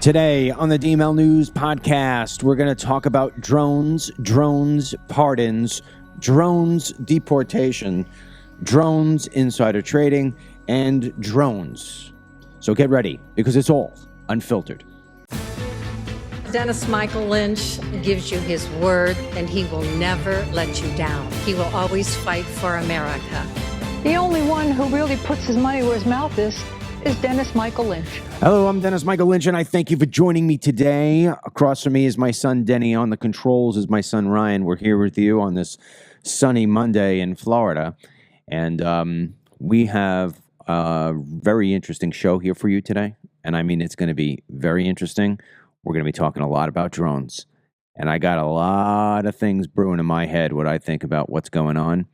Today on the DML News Podcast, we're going to talk about drones pardons, drones deportation, drones insider trading, and drones. So get ready, because it's all unfiltered. Dennis Michael Lynch gives you his word, and he will never let you down. He will always fight for America. The only one who really puts his money where his mouth is Dennis Michael Lynch. Hello, I'm Dennis Michael Lynch, and I thank you for joining me today. Across from me is my son, Denny. On the controls is my son, Ryan. We're here with you on this sunny Monday in Florida, and we have a very interesting show here for you today, and I mean, it's going to be very interesting. We're going to be talking a lot about drones, and I got a lot of things brewing in my head, what I think about what's going on.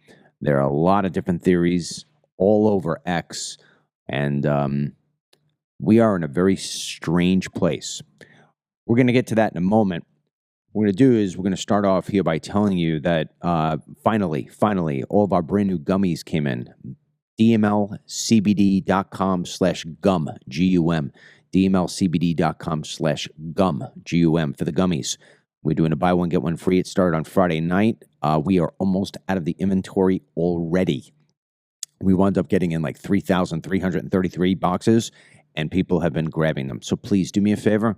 There are a lot of different theories all over X, and we are in a very strange place. We're going to get to that in a moment. What we're going to do is we're going to start off here by telling you that finally, all of our brand new gummies came in. DMLCBD.com/gum, G-U-M. DMLCBD.com/gum, G-U-M, for the gummies. We're doing a buy one, get one free. It started on Friday night. We are almost out of the inventory already. We wound up getting in like 3,333 boxes, and people have been grabbing them. So please do me a favor.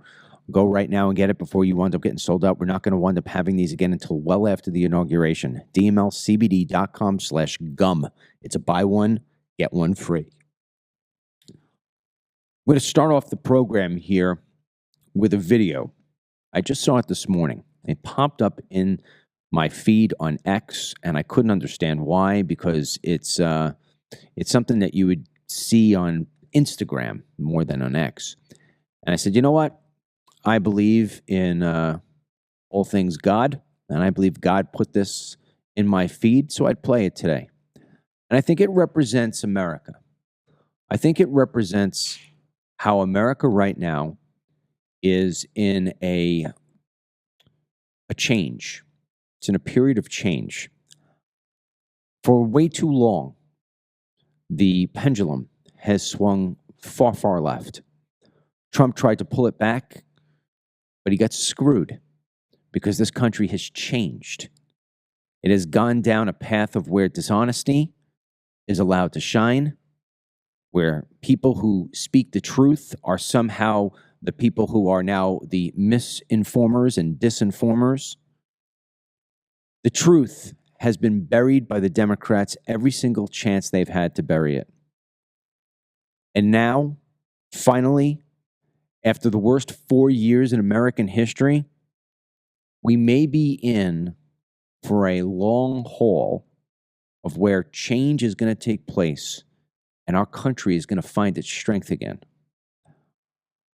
Go right now and get it before you wind up getting sold out. We're not going to wind up having these again until well after the inauguration. DMLCBD.com/gum. It's a buy one, get one free. We're going to start off the program here with a video. I just saw it this morning. It popped up in my feed on X, and I couldn't understand why, because it's something that you would see on Instagram more than on X. And I said, you know what? I believe in all things God, and I believe God put this in my feed, so I'd play it today. And I think it represents America. I think it represents how America right now is in a change. It's in a period of change. For way too long, the pendulum has swung far, far left. Trump tried to pull it back, but he got screwed because this country has changed. It has gone down a path of where dishonesty is allowed to shine, where people who speak the truth are somehow the people who are now the misinformers and disinformers. The truth has been buried by the Democrats every single chance they've had to bury it. And now, finally, after the worst 4 years in American history, we may be in for a long haul of where change is going to take place and our country is going to find its strength again.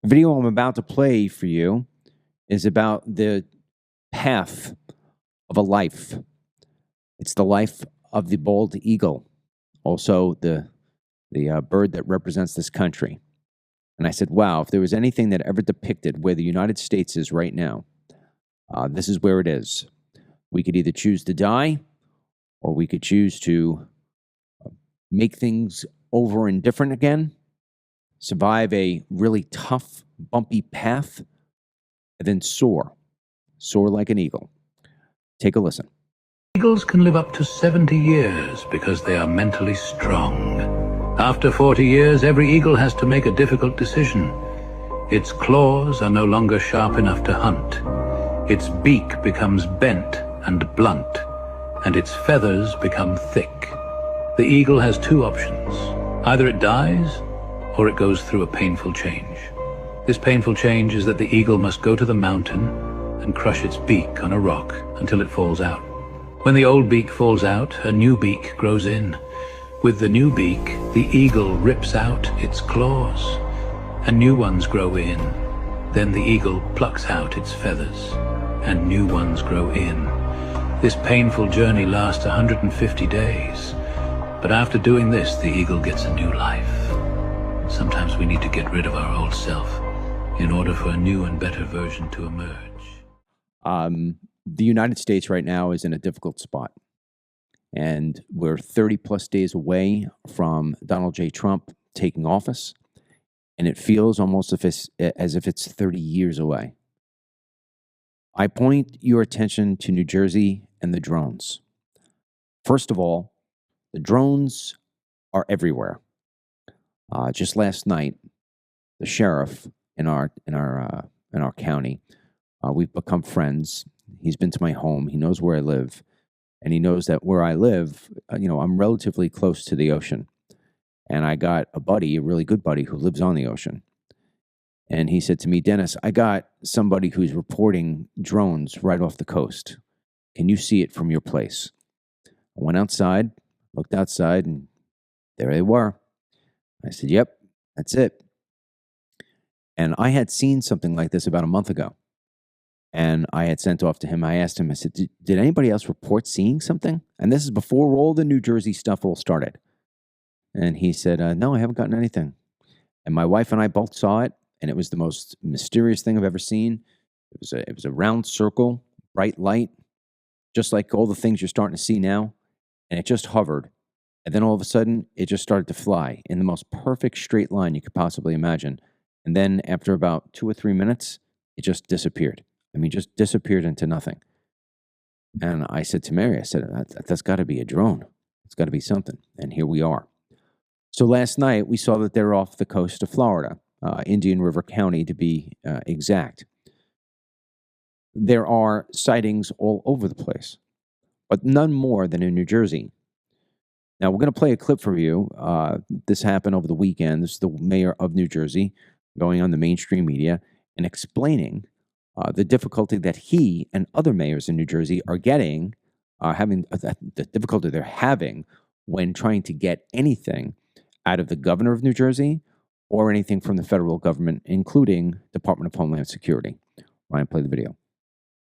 The video I'm about to play for you is about the path of a life. It's the life of the bald eagle, also the bird that represents this country. And I said, wow, if there was anything that ever depicted where the United States is right now, this is where it is. We could either choose to die, or we could choose to make things over and different again, survive a really tough, bumpy path, and then soar like an eagle. Take a listen. Eagles can live up to 70 years because they are mentally strong. After 40 years, every eagle has to make a difficult decision. Its claws are no longer sharp enough to hunt. Its beak becomes bent and blunt, and its feathers become thick. The eagle has two options. Either it dies, or it goes through a painful change. This painful change is that the eagle must go to the mountain and crush its beak on a rock until it falls out. When the old beak falls out, a new beak grows in. With the new beak, the eagle rips out its claws, and new ones grow in. Then the eagle plucks out its feathers, and new ones grow in. This painful journey lasts 150 days. But after doing this, the eagle gets a new life. Sometimes we need to get rid of our old self in order for a new and better version to emerge. The United States right now is in a difficult spot. And we're 30 plus days away from Donald J. Trump taking office. and it feels almost as if it's 30 years away. I point your attention to New Jersey and the drones. First of all, the drones are everywhere. Just last night, the sheriff in our county, we've become friends. He's been to my home. He knows where I live, and he knows that where I live, I'm relatively close to the ocean. And I got a buddy, a really good buddy, who lives on the ocean. And he said to me, Dennis, I got somebody who's reporting drones right off the coast. Can you see it from your place? I went outside, looked outside, and there they were. I said, yep, that's it. And I had seen something like this about a month ago. And I had sent off to him. I asked him, I said, did anybody else report seeing something? And this is before all the New Jersey stuff all started. And he said, no, I haven't gotten anything. And my wife and I both saw it, and it was the most mysterious thing I've ever seen. It was a round circle, bright light, just like all the things you're starting to see now. And it just hovered. And then all of a sudden, it just started to fly in the most perfect straight line you could possibly imagine. And then after about 2 or 3 minutes, it just disappeared. I mean, just disappeared into nothing. And I said to Mary, I said, that's got to be a drone. It's got to be something. And here we are. So last night, we saw that they're off the coast of Florida, Indian River County to be exact. There are sightings all over the place, but none more than in New Jersey. Now, we're going to play a clip for you. This happened over the weekend. This is the mayor of New Jersey going on the mainstream media and explaining the difficulty that he and other mayors in New Jersey are having the difficulty they're having when trying to get anything out of the governor of New Jersey or anything from the federal government, including Department of Homeland Security. Ryan, play the video.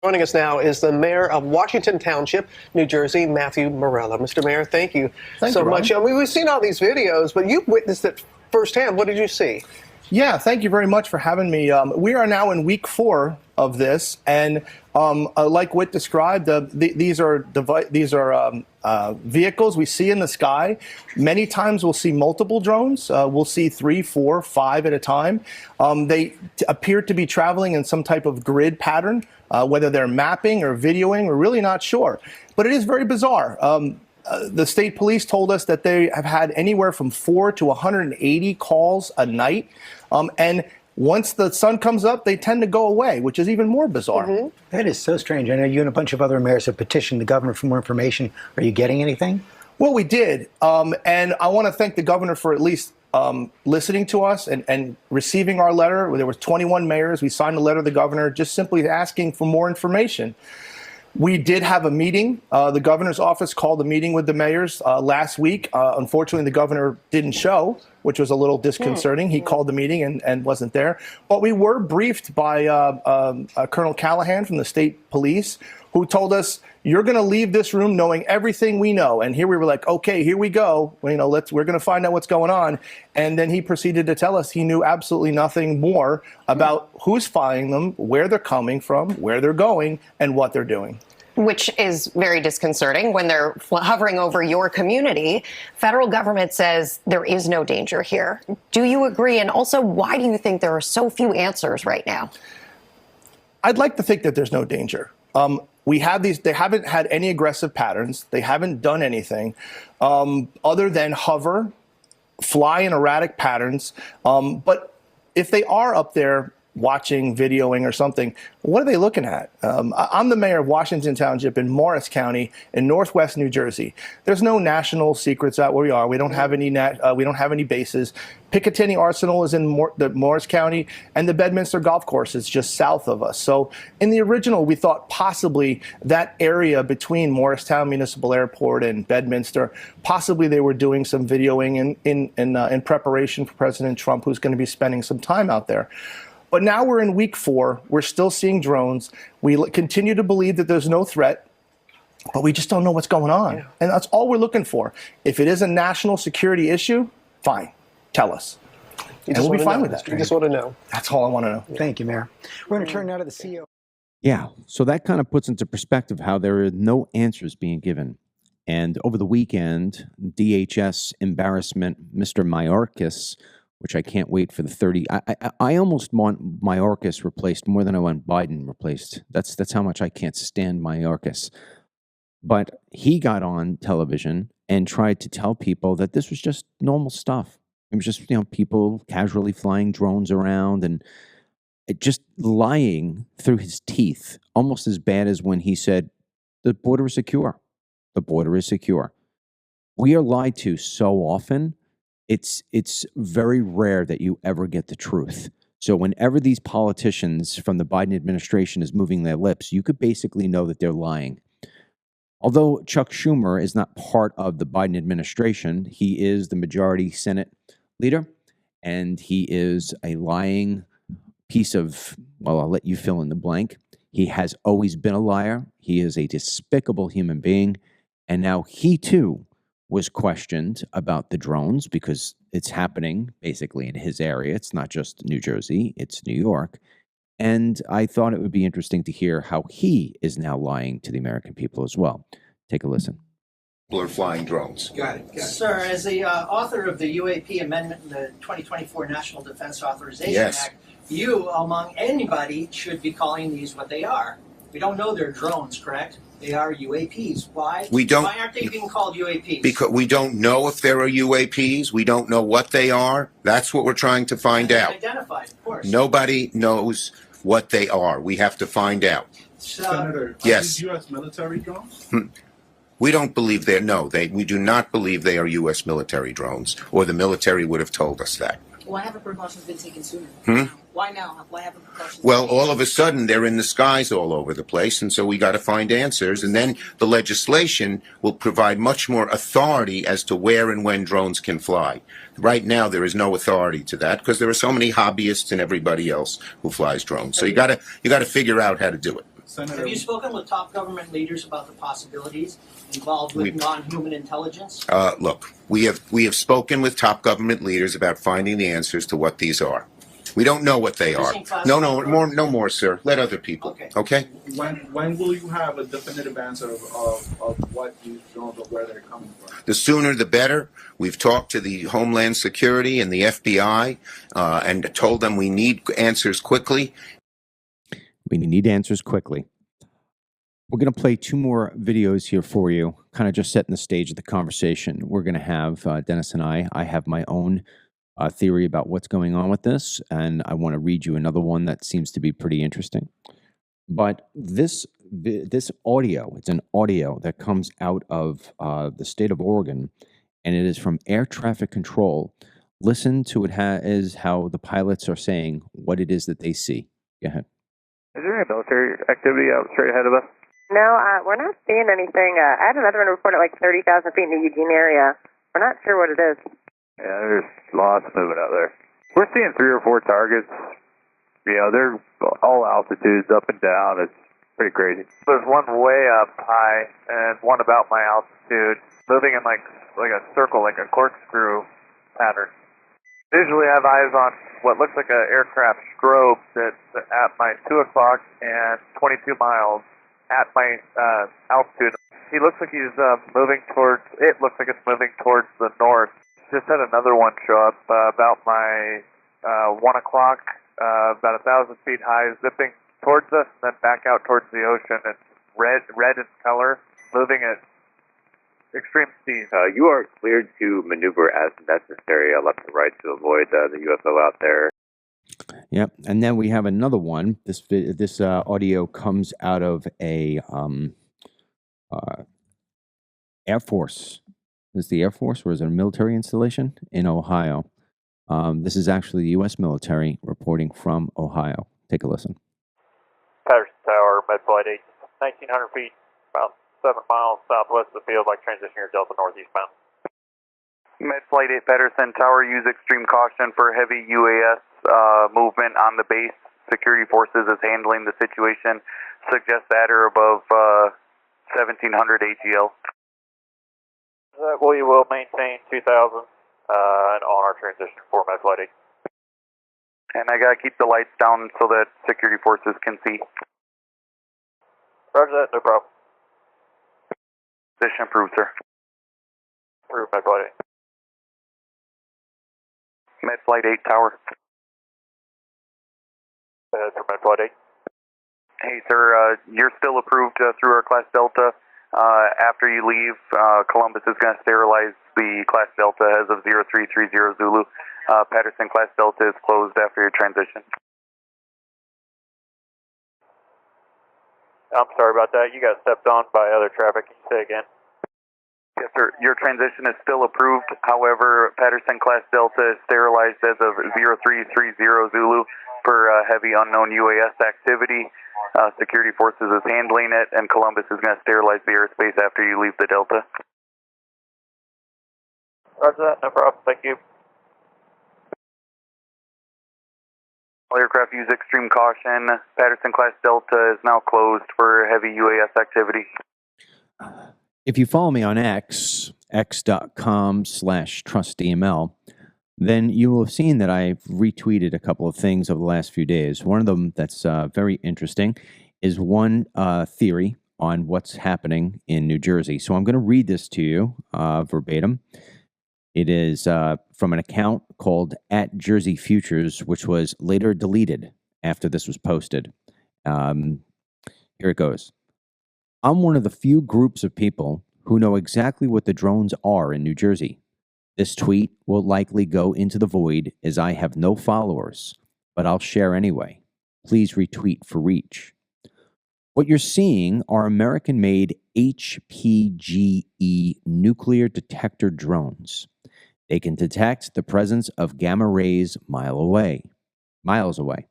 Joining us now is the mayor of Washington Township, New Jersey, Matthew Morella. Mr. Mayor, thank you so much. I mean, we've seen all these videos, but you've witnessed it firsthand. What did you see? Yeah, thank you very much for having me. We are now in week 4 of this, and like Whit described, these are vehicles we see in the sky. Many times we'll see multiple drones. We'll see 3, 4, 5 at a time. They appear to be traveling in some type of grid pattern, whether they're mapping or videoing, we're really not sure. But it is very bizarre. The state police told us that they have had anywhere from 4 to 180 calls a night. And once the sun comes up, they tend to go away, which is even more bizarre. Mm-hmm. That is so strange. I know you and a bunch of other mayors have petitioned the governor for more information. Are you getting anything? Well, we did. And I want to thank the governor for at least listening to us and receiving our letter. There were 21 mayors. We signed a letter to the governor just simply asking for more information. We did have a meeting. The governor's office called a meeting with the mayors last week. Unfortunately, the governor didn't show, which was a little disconcerting. He called the meeting and wasn't there. But we were briefed by Colonel Callahan from the state police, who told us, you're going to leave this room knowing everything we know. And here we were like, okay, here we go. We're going to find out what's going on. And then he proceeded to tell us he knew absolutely nothing more about who's flying them, where they're coming from, where they're going, and what they're doing. Which is very disconcerting when they're hovering over your community. Federal government says there is no danger here. Do you agree? And also, why do you think there are so few answers right now? I'd like to think that there's no danger. We have these, they haven't had any aggressive patterns. They haven't done anything other than hover, fly in erratic patterns. But if they are up there watching, videoing or something, what are they looking at? I'm the mayor of Washington Township in Morris County in northwest New Jersey. There's no national secrets out where we are. We don't have any bases. Picatinny Arsenal is in Morris County, and the Bedminster Golf Course is just south of us. So in the original, we thought possibly that area between Morristown Municipal Airport and Bedminster, possibly they were doing some videoing in preparation for President Trump, who's going to be spending some time out there. But now we're in week 4. We're still seeing drones. We continue to believe that there's no threat, but we just don't know what's going on. Yeah. And that's all we're looking for. If it is a national security issue, fine. Tell us. And we'll be fine with that. You just want to know. That's all I want to know. Yeah. Thank you, Mayor. We're going to turn now to the CEO. Yeah, so that kind of puts into perspective how there are no answers being given. And over the weekend, DHS embarrassment, Mr. Mayorkas, which I can't wait for the 30. I almost want Mayorkas replaced more than I want Biden replaced. That's how much I can't stand Mayorkas. But he got on television and tried to tell people that this was just normal stuff. It was just, people casually flying drones around and just lying through his teeth, almost as bad as when he said, the border is secure. The border is secure. We are lied to so often, it's very rare that you ever get the truth. So whenever these politicians from the Biden administration is moving their lips, you could basically know that they're lying. Although Chuck Schumer is not part of the Biden administration, he is the majority Senate leader, and he is a lying piece of, well, I'll let you fill in the blank. He has always been a liar. He is a despicable human being. And now he too was questioned about the drones because it's happening basically in his area. It's not just New Jersey, it's New York. And I thought it would be interesting to hear how he is now lying to the American people as well. Take a listen. People are flying drones. Got it. Sir, as the author of the UAP amendment in the 2024 National Defense Authorization Act, you, among anybody, should be calling these what they are. We don't know they're drones, correct? They are UAPs. Why? Why aren't they being called UAPs? Because we don't know if there are UAPs. We don't know what they are. That's what we're trying to find out. Identified, of course. Nobody knows what they are. We have to find out. Senator, yes. Are these U.S. military drones? We don't believe we do not believe they are U.S. military drones, or the military would have told us that. Why haven't precautions been taken sooner? Why now? Why haven't precautions Well, all of a sudden, they're in the skies all over the place, and so we got to find answers. And then the legislation will provide much more authority as to where and when drones can fly. Right now, there is no authority to that because there are so many hobbyists and everybody else who flies drones. So you got to figure out how to do it. Senator, have you spoken with top government leaders about the possibilities involved with non-human intelligence? Look, we have spoken with top government leaders about finding the answers to what these are. We don't know what they are. No more, sir. Let other people. Okay? When will you have a definitive answer of what these drones or where they're coming from? The sooner the better. We've talked to the Homeland Security and the FBI and told them we need answers quickly. We need answers quickly. We're going to play two more videos here for you, kind of just setting the stage of the conversation. We're going to have Dennis and I have my own theory about what's going on with this, and I want to read you another one that seems to be pretty interesting. But this audio, it's an audio that comes out of the state of Oregon, and it is from air traffic control. Listen to it is how the pilots are saying what it is that they see. Go ahead. Is there any military activity out straight ahead of us? No, we're not seeing anything. I had another one report at like 30,000 feet in the Eugene area. We're not sure what it is. Yeah, there's lots moving out there. We're seeing 3 or 4 targets. They're all altitudes, up and down. It's pretty crazy. There's one way up high and one about my altitude, moving in like a circle, like a corkscrew pattern. Visually, I have eyes on what looks like an aircraft strobe that's at my 2 o'clock and 22 miles at my altitude. He looks like he's moving towards, it looks like it's moving towards the north. Just had another one show up about my 1 o'clock, about 1,000 feet high, zipping towards us, and then back out towards the ocean. It's red in color, moving at extreme speed. You are cleared to maneuver as necessary left and right to avoid the UFO out there. Yep, and then we have another one. This audio comes out of a Air Force. Is the Air Force or is it a military installation in Ohio? This is actually the U.S. military reporting from Ohio. Take a listen. Patterson Tower, Medflight 8, 1,900 feet, about 7 miles southwest of the field, like transition your Delta northeastbound. Medflight 8 Patterson Tower, use extreme caution for heavy UAS movement on the base. Security forces is handling the situation. Suggest at or above 1,700 AGL. We will maintain 2,000 and on our transition for Medflight 8. And I gotta keep the lights down so that security forces can see. Roger that, no problem. Position approved, sir. Approved, Medflight 8. Med Flight 8 Tower. For Med Flight 8. Hey, sir, you're still approved through our Class Delta. After you leave, Columbus is going to sterilize the Class Delta as of 0330 Zulu. Patterson Class Delta is closed after your transition. I'm sorry about that. You got stepped on by other traffic. Can you say again? Yes, sir. Your transition is still approved. However, Patterson Class Delta is sterilized as of 0330 Zulu for heavy unknown UAS activity. Security Forces is handling it, and Columbus is going to sterilize the airspace after you leave the Delta. Roger that. No problem. Thank you. All aircraft use extreme caution. Patterson Class Delta is now closed for heavy UAS activity. If you follow me on x.com/trustdml, then you will have seen that I've retweeted a couple of things over the last few days. One of them that's very interesting is one theory on what's happening in New Jersey. So I'm going to read this to you verbatim. It is from an account called @JerseyFutures, which was later deleted after this was posted. Here it goes. I'm one of the few groups of people who know exactly what the drones are in New Jersey. This tweet will likely go into the void as I have no followers, but I'll share anyway. Please retweet for reach. What you're seeing are American-made HPGE nuclear detector drones. They can detect the presence of gamma rays miles away.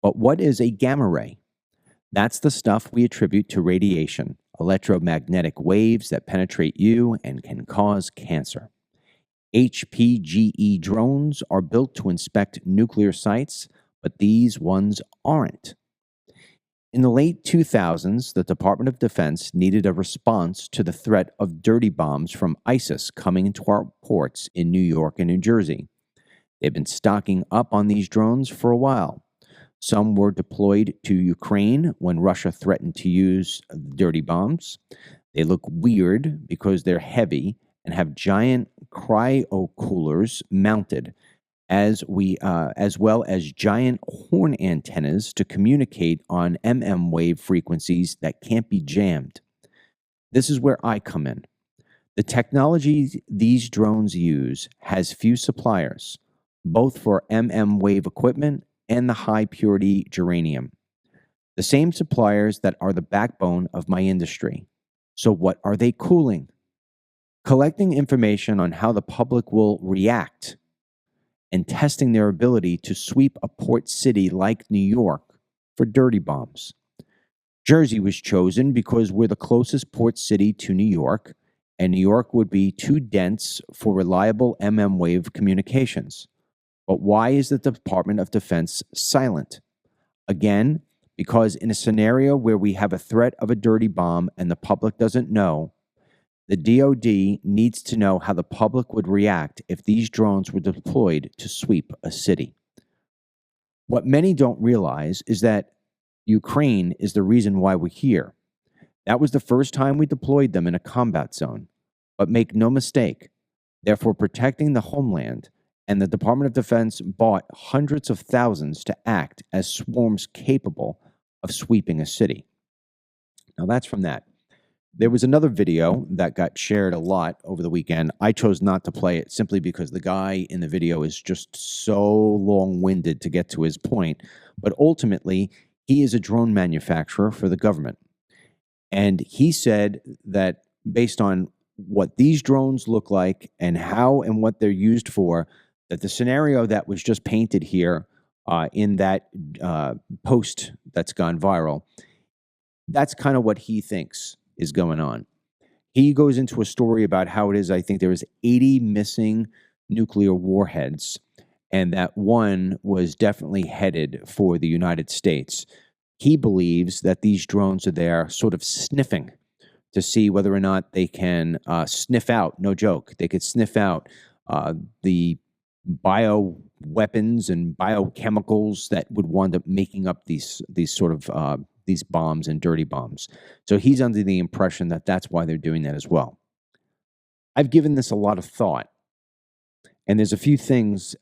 But what is a gamma ray? That's the stuff we attribute to radiation, electromagnetic waves that penetrate you and can cause cancer. HPGE drones are built to inspect nuclear sites, but these ones aren't. In the late 2000s, the Department of Defense needed a response to the threat of dirty bombs from ISIS coming into our ports in New York and New Jersey. They've been stocking up on these drones for a while. Some were deployed to Ukraine when Russia threatened to use dirty bombs. They look weird because they're heavy and have giant cryo-coolers mounted, as well as giant horn antennas to communicate on MM wave frequencies that can't be jammed. This is where I come in. The technology these drones use has few suppliers, both for MM wave equipment and the high-purity germanium. The same suppliers that are the backbone of my industry. So what are they cooling? Collecting information on how the public will react and testing their ability to sweep a port city like New York for dirty bombs. Jersey was chosen because we're the closest port city to New York, and New York would be too dense for reliable MM wave communications. But why is the Department of Defense silent? Again, because in a scenario where we have a threat of a dirty bomb and the public doesn't know, the DoD needs to know how the public would react if these drones were deployed to sweep a city. What many don't realize is that Ukraine is the reason why we're here. That was the first time we deployed them in a combat zone. But make no mistake, they're for protecting the homeland, and the Department of Defense bought hundreds of thousands to act as swarms capable of sweeping a city. Now that's from that. There was another video that got shared a lot over the weekend. I chose not to play it simply because the guy in the video is just so long-winded to get to his point. But ultimately, he is a drone manufacturer for the government. And he said that based on what these drones look like and how and what they're used for, that the scenario that was just painted here in that post that's gone viral, that's kind of what he thinks is going on. He goes into a story about how it is, I think there was 80 missing nuclear warheads, and that one was definitely headed for the United States. He believes that these drones are there sort of sniffing to see whether or not they can sniff out, no joke, they could sniff out the bioweapons and biochemicals that would wind up making up these sort of these bombs and dirty bombs. So he's under the impression that that's why they're doing that as well. I've given this a lot of thought, And there's a few things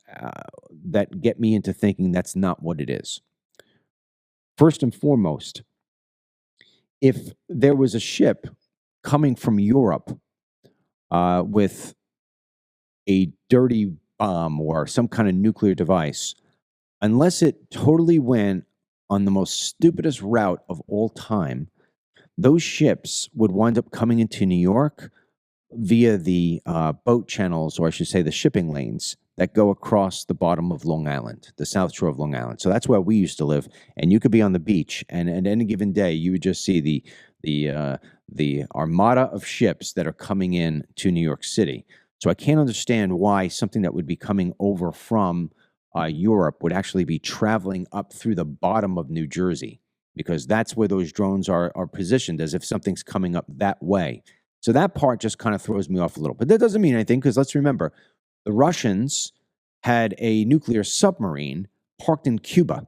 that get me into thinking that's not what it is. First and foremost, if there was a ship coming from Europe with a dirty bomb or some kind of nuclear device, unless it totally went on the most stupidest route of all time, those ships would wind up coming into New York via the boat channels, or I should say the shipping lanes that go across the bottom of Long Island, the South Shore of Long Island. So that's where we used to live, and you could be on the beach, and at any given day, you would just see the armada of ships that are coming in to New York City. So I can't understand why something that would be coming over from Europe would actually be traveling up through the bottom of New Jersey, because that's where those drones are positioned, as if something's coming up that way. So that part just kind of throws me off a little. But that doesn't mean anything, because let's remember, the Russians had a nuclear submarine parked in Cuba.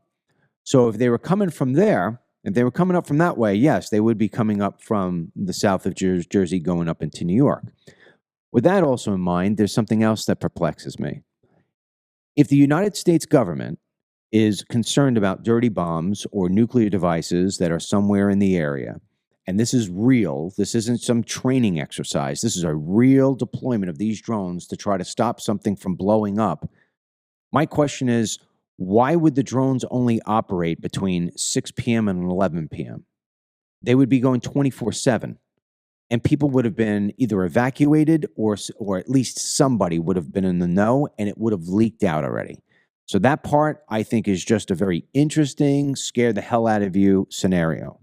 So if they were coming from there, if they were coming up from that way, yes, they would be coming up from the south of Jersey going up into New York. With that also in mind, there's something else that perplexes me. If the United States government is concerned about dirty bombs or nuclear devices that are somewhere in the area, and this is real, this isn't some training exercise, this is a real deployment of these drones to try to stop something from blowing up, my question is, why would the drones only operate between 6 p.m. and 11 p.m.? They would be going 24/7. And people would have been either evacuated or at least somebody would have been in the know, and it would have leaked out already. So that part, I think, is just a very interesting, scare the hell out of you scenario.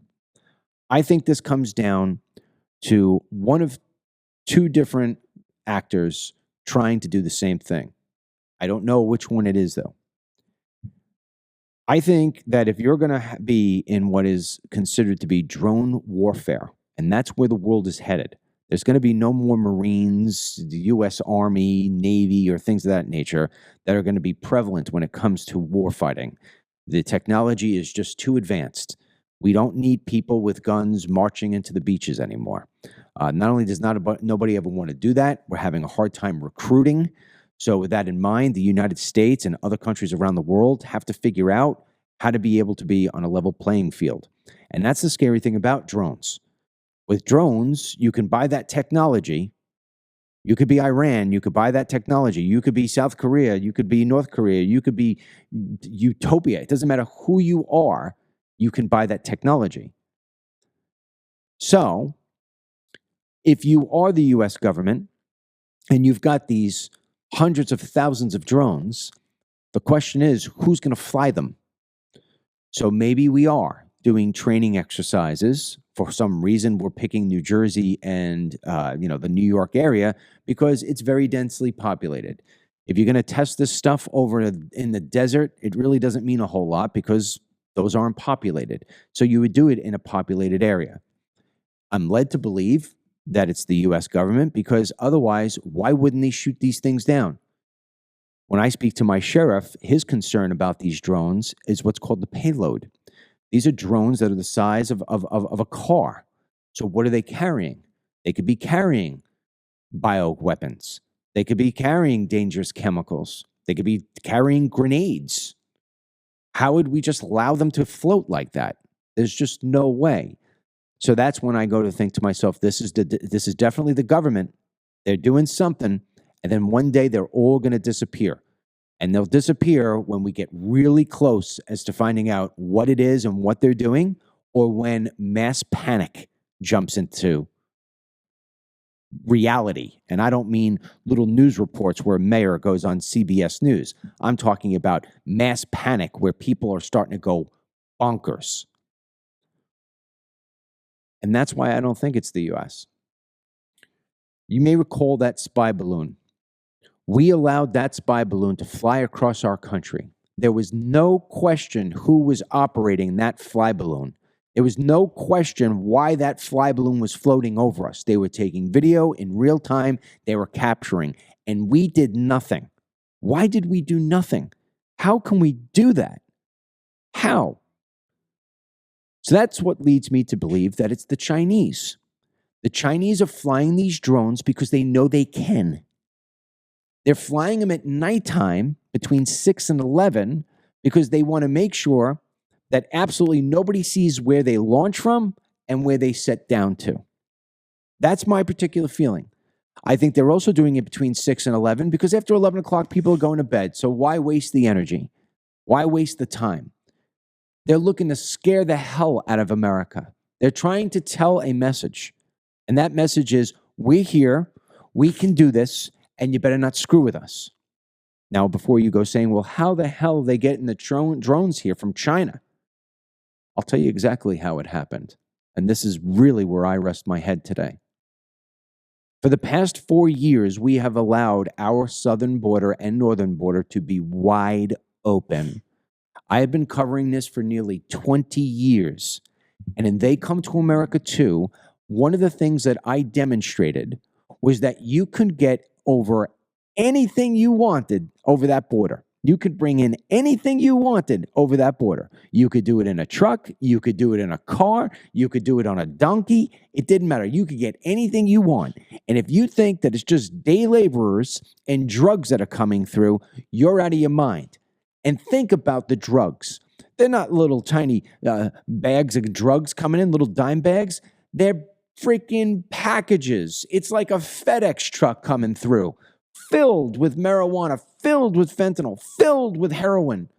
I think this comes down to one of two different actors trying to do the same thing. I don't know which one it is, though. I think that if you're going to be in what is considered to be drone warfare, and that's where the world is headed, there's going to be no more Marines, the U.S. Army, Navy, or things of that nature that are going to be prevalent when it comes to warfighting. The technology is just too advanced. We don't need people with guns marching into the beaches anymore. Not only does nobody ever want to do that, we're having a hard time recruiting. So with that in mind, the United States and other countries around the world have to figure out how to be able to be on a level playing field. And that's the scary thing about drones. With drones, you can buy that technology. You could be Iran, you could buy that technology. You could be South Korea, you could be North Korea, you could be Utopia. It doesn't matter who you are, you can buy that technology. So, if you are the US government and you've got these hundreds of thousands of drones, the question is, who's going to fly them? So maybe we are doing training exercises. For some reason, we're picking New Jersey and the New York area because it's very densely populated. If you're going to test this stuff over in the desert, it really doesn't mean a whole lot because those aren't populated. So you would do it in a populated area. I'm led to believe that it's the U.S. government because otherwise, why wouldn't they shoot these things down? When I speak to my sheriff, his concern about these drones is what's called the payload. These are drones that are the size of a car. So what are they carrying? They could be carrying bioweapons. They could be carrying dangerous chemicals. They could be carrying grenades. How would we just allow them to float like that? There's just no way. So that's when I go to think to myself, this is definitely the government. They're doing something, and then one day they're all going to disappear. And they'll disappear when we get really close as to finding out what it is and what they're doing, or when mass panic jumps into reality. And I don't mean little news reports where a mayor goes on CBS News. I'm talking about mass panic where people are starting to go bonkers. And that's why I don't think it's the U.S. You may recall that spy balloon. We allowed that spy balloon to fly across our country. There was no question who was operating that fly balloon. There was no question why that fly balloon was floating over us. They were taking video in real time. They were capturing, and we did nothing. Why did we do nothing? How can we do that? How? So that's what leads me to believe that it's the Chinese. The Chinese are flying these drones because they know they can. They're flying them at nighttime between 6 and 11 because they want to make sure that absolutely nobody sees where they launch from and where they set down to. That's my particular feeling. I think they're also doing it between 6 and 11 because after 11 o'clock, people are going to bed. So why waste the energy? Why waste the time? They're looking to scare the hell out of America. They're trying to tell a message. And that message is, we're here, we can do this, and you better not screw with us. Now, before you go saying, well, how the hell are they getting the drones here from China? I'll tell you exactly how it happened. And this is really where I rest my head today. For the past 4 years, we have allowed our southern border and northern border to be wide open. I have been covering this for nearly 20 years. And in They Come to America Too, one of the things that I demonstrated was that you could get over anything you wanted over that border. You could bring in anything you wanted over that border. You could do it in a truck. You could do it in a car. You could do it on a donkey. It didn't matter. You could get anything you want. And if you think that it's just day laborers and drugs that are coming through, you're out of your mind. And think about the drugs. They're not little tiny bags of drugs coming in, little dime bags. They're freaking packages. It's like a FedEx truck coming through, filled with marijuana, filled with fentanyl, filled with heroin,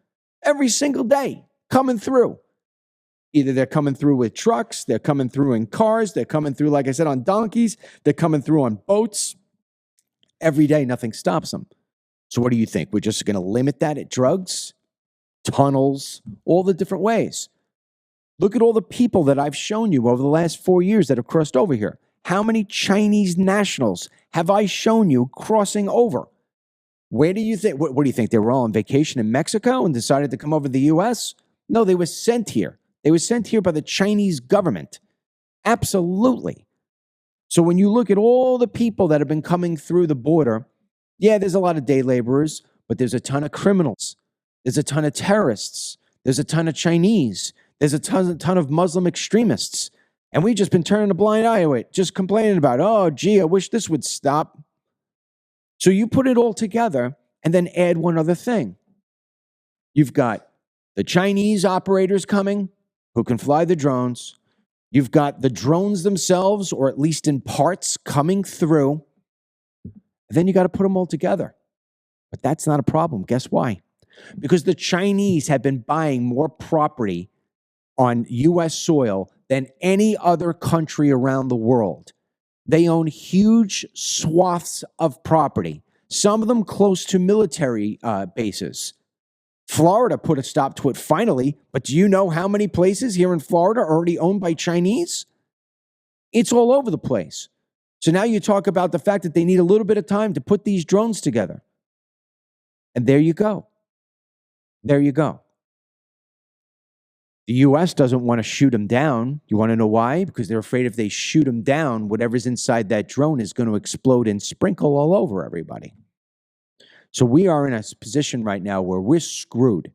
every single day coming through. Either they're coming through with trucks, they're coming through in cars, they're coming through, like I said, on donkeys, they're coming through on boats. Every day, nothing stops them. So what do you think? We're just going to limit that at drugs, tunnels, all the different ways. Look at all the people that I've shown you over the last 4 years that have crossed over here. How many Chinese nationals have I shown you crossing over? Where do you think, what do you think? They were all on vacation in Mexico and decided to come over to the U.S.? No, they were sent here. They were sent here by the Chinese government. Absolutely. So when you look at all the people that have been coming through the border, yeah, there's a lot of day laborers, but there's a ton of criminals. There's a ton of terrorists. There's a ton of Chinese. There's a ton of Muslim extremists. And we've just been turning a blind eye to it, just complaining about, oh, gee, I wish this would stop. So you put it all together and then add one other thing. You've got the Chinese operators coming who can fly the drones. You've got the drones themselves, or at least in parts, coming through. And then you got to put them all together. But that's not a problem. Guess why? Because the Chinese have been buying more property on U.S. soil than any other country around the world. They own huge swaths of property, some of them close to military bases. Florida put a stop to it finally, but do you know how many places here in Florida are already owned by Chinese? It's all over the place. So now you talk about the fact that they need a little bit of time to put these drones together. And there you go. There you go. The U.S. doesn't want to shoot them down. You want to know why? Because they're afraid if they shoot them down, whatever's inside that drone is going to explode and sprinkle all over everybody. So we are in a position right now where we're screwed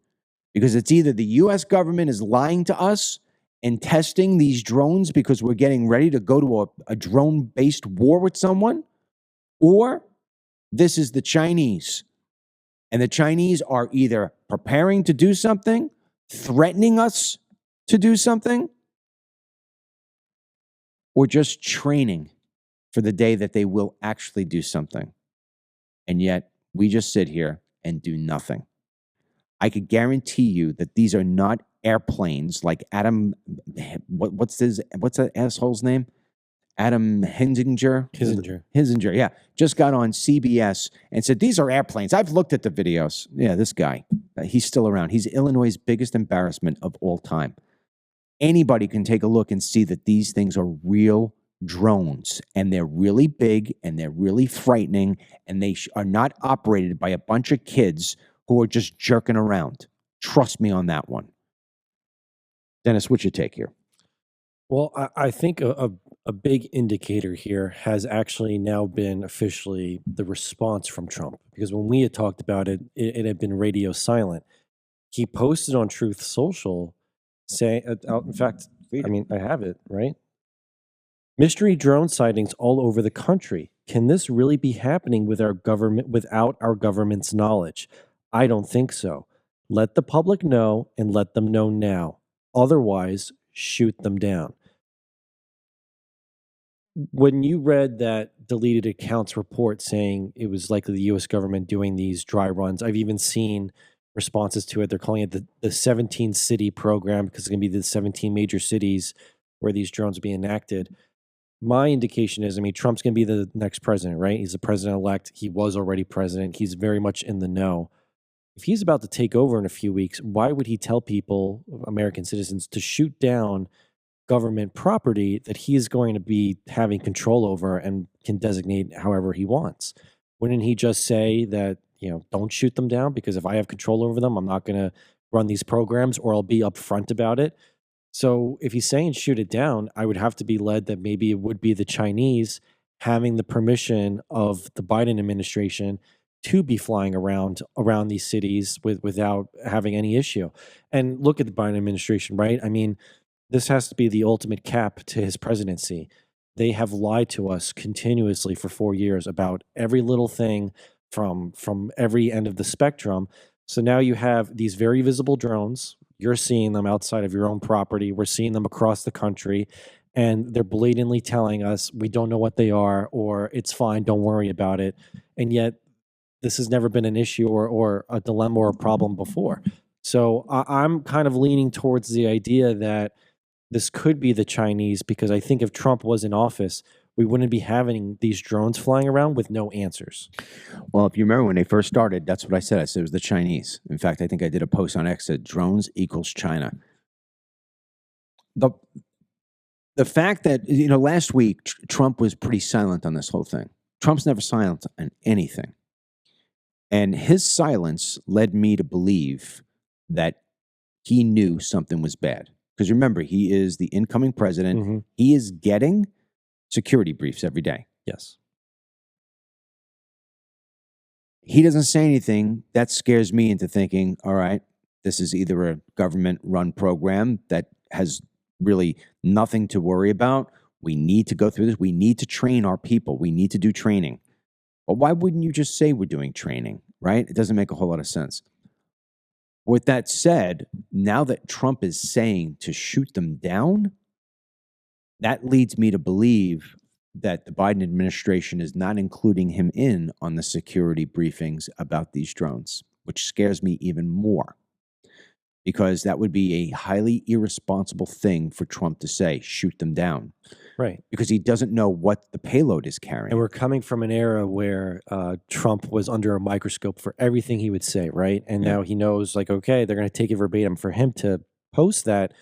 because it's either the U.S. government is lying to us and testing these drones because we're getting ready to go to a drone-based war with someone, or this is the Chinese. And the Chinese are either preparing to do something, threatening us to do something, or just training for the day that they will actually do something. And yet, we just sit here and do nothing. I could guarantee you that these are not airplanes like Adam, what's that asshole's name? Adam Hinzinger, yeah, just got on CBS and said, these are airplanes. I've looked at the videos. Yeah, this guy, he's still around. He's Illinois' biggest embarrassment of all time. Anybody can take a look and see that these things are real drones, and they're really big, and they're really frightening, and they are not operated by a bunch of kids who are just jerking around. Trust me on that one. Dennis, what's your take here? Well, I think a big indicator here has actually now been officially the response from Trump. Because when we had talked about it, it had been radio silent. He posted on Truth Social saying, in fact, I mean, I have it, right? Mystery drone sightings all over the country. Can this really be happening with our government without our government's knowledge? I don't think so. Let the public know and let them know now. Otherwise, shoot them down. When you read that deleted accounts report saying it was likely the US government doing these dry runs, I've even seen responses to it. They're calling it the 17 city program because it's going to be the 17 major cities where these drones will be enacted. My indication is, I mean, Trump's going to be the next president, right? He's the president-elect. He was already president. He's very much in the know. If he's about to take over in a few weeks, why would he tell people, American citizens, to shoot down government property that he is going to be having control over and can designate however he wants? Wouldn't he just say that, don't shoot them down because if I have control over them, I'm not going to run these programs, or I'll be upfront about it? So if he's saying shoot it down, I would have to be led that maybe it would be the Chinese having the permission of the Biden administration to be flying around these cities without having any issue. And look at the Biden administration, right? I mean, this has to be the ultimate cap to his presidency. They have lied to us continuously for 4 years about every little thing from every end of the spectrum. So now you have these very visible drones. You're seeing them outside of your own property. We're seeing them across the country, and they're blatantly telling us we don't know what they are, or it's fine, don't worry about it. And yet this has never been an issue or a dilemma or a problem before. So I'm kind of leaning towards the idea that this could be the Chinese, because I think if Trump was in office, we wouldn't be having these drones flying around with no answers. Well, if you remember when they first started, that's what I said. I said it was the Chinese. In fact, I think I did a post on X that drones equals China. The fact that, last week, Trump was pretty silent on this whole thing. Trump's never silent on anything. And his silence led me to believe that he knew something was bad. Because remember, he is the incoming president. Mm-hmm. He is getting security briefs every day. Yes. He doesn't say anything. That scares me into thinking, all right, this is either a government-run program that has really nothing to worry about. We need to go through this. We need to train our people. We need to do training. But why wouldn't you just say we're doing training, right? It doesn't make a whole lot of sense. With that said, now that Trump is saying to shoot them down, that leads me to believe that the Biden administration is not including him in on the security briefings about these drones, which scares me even more, because that would be a highly irresponsible thing for Trump to say, shoot them down. Right. Because he doesn't know what the payload is carrying. And we're coming from an era where Trump was under a microscope for everything he would say, right? And now he knows, like, okay, they're going to take it verbatim. For him to post that